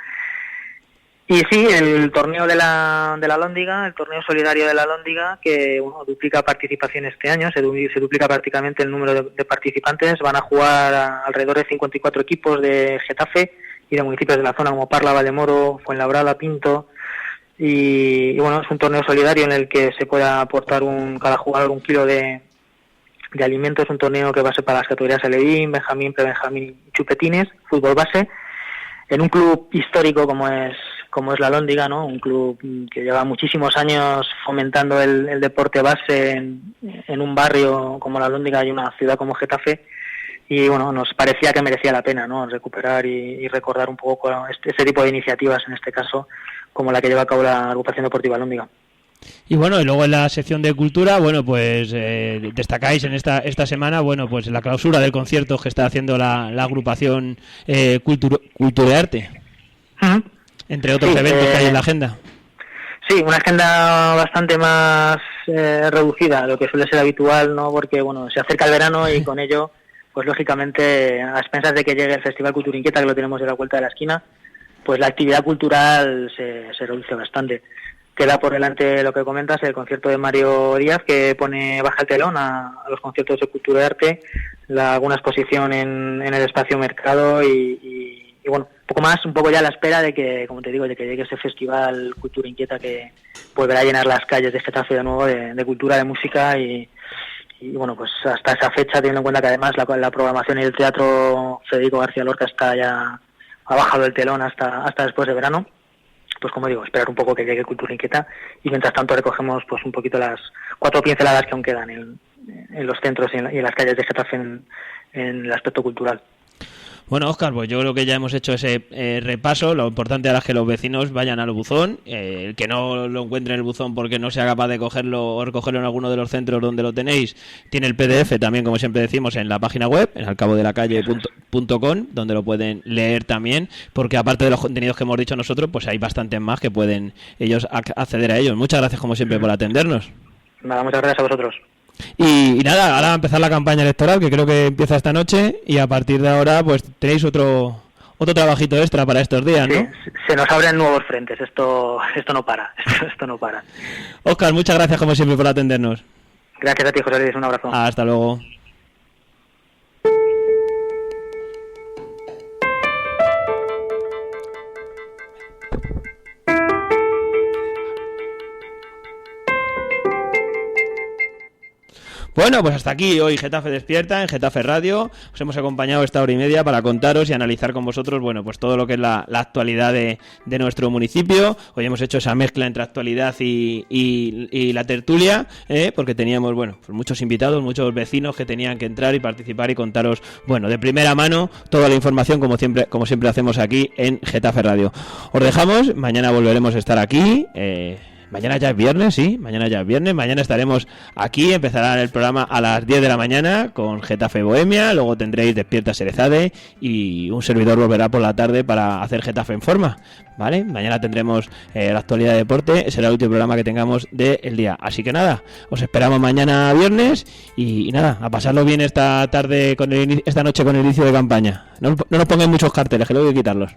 Y sí, el torneo de la Alhóndiga, el torneo solidario de la Alhóndiga, que duplica participación este año, se duplica prácticamente el número de participantes, van a jugar alrededor de 54 equipos de Getafe y de municipios de la zona como Parla, Valdemoro, Fuenlabrada, Pinto, y bueno, es un torneo solidario en el que se pueda aportar cada jugador 1 kilo de alimentos. Es un torneo que va a ser para las categorías Alevín, Benjamín, Prebenjamín y Chupetines, fútbol base, en un club histórico como es la Alhóndiga, ¿no? Un club que lleva muchísimos años fomentando el deporte base en un barrio como la Alhóndiga y una ciudad como Getafe. Y bueno, nos parecía que merecía la pena, ¿no? Recuperar y recordar un poco este tipo de iniciativas, en este caso, como la que lleva a cabo la agrupación deportiva Alhóndiga. Y bueno, y luego en la sección de cultura, bueno, pues destacáis en esta semana, bueno, pues la clausura del concierto que está haciendo la agrupación Culturearte, entre otros eventos que hay en la agenda. Sí, una agenda bastante más reducida, lo que suele ser habitual, ¿no? Porque, bueno, se acerca el verano y con ello, pues lógicamente, a expensas de que llegue el Festival Cultura Inquieta, que lo tenemos de la vuelta de la esquina, pues la actividad cultural se reduce bastante. Queda por delante lo que comentas, el concierto de Mario Díaz, que baja el telón a los conciertos de Cultura y Arte, alguna exposición en el Espacio Mercado y bueno, un poco ya a la espera de que, como te digo, de que llegue ese Festival Cultura Inquieta que volverá a llenar las calles de Getafe de nuevo de cultura, de música y bueno, pues hasta esa fecha, teniendo en cuenta que además la programación y el Teatro Federico García Lorca ha bajado el telón hasta después de verano. Pues como digo, esperar un poco que llegue Cultura Inquieta y mientras tanto recogemos pues un poquito las 4 pinceladas que aún quedan en los centros y en las calles de Getafe en el aspecto cultural. Bueno, Óscar, pues yo creo que ya hemos hecho ese repaso. Lo importante ahora es que los vecinos vayan al buzón. El que no lo encuentre en el buzón porque no sea capaz de cogerlo o recogerlo en alguno de los centros donde lo tenéis, tiene el PDF también, como siempre decimos, en la página web, en alcabodelacalle.com, donde lo pueden leer también, porque aparte de los contenidos que hemos dicho nosotros, pues hay bastantes más que pueden ellos acceder a ellos. Muchas gracias, como siempre, por atendernos. Nada, muchas gracias a vosotros. Y nada, ahora va a empezar la campaña electoral, que creo que empieza esta noche, y a partir de ahora pues tenéis otro trabajito extra para estos días, ¿no? Sí, se nos abren nuevos frentes, esto no para, esto no para. Óscar, muchas gracias como siempre por atendernos. Gracias a ti, José Luis, un abrazo. Hasta luego. Bueno, pues hasta aquí hoy Getafe Despierta en Getafe Radio. Os hemos acompañado esta hora y media para contaros y analizar con vosotros, bueno, pues todo lo que es la actualidad de nuestro municipio. Hoy hemos hecho esa mezcla entre actualidad y la tertulia, porque teníamos, bueno, pues muchos invitados, muchos vecinos que tenían que entrar y participar y contaros, bueno, de primera mano toda la información como siempre hacemos aquí en Getafe Radio. Os dejamos, mañana volveremos a estar aquí. Mañana ya es viernes, sí, mañana estaremos aquí, empezará el programa a las 10 de la mañana con Getafe Bohemia, luego tendréis Despierta Serezade y un servidor volverá por la tarde para hacer Getafe en forma, ¿vale? Mañana tendremos la actualidad de deporte, será el último programa que tengamos del día, así que nada, os esperamos mañana viernes y nada, a pasarlo bien esta noche con el inicio de campaña, no nos pongáis muchos carteles, que luego hay que quitarlos.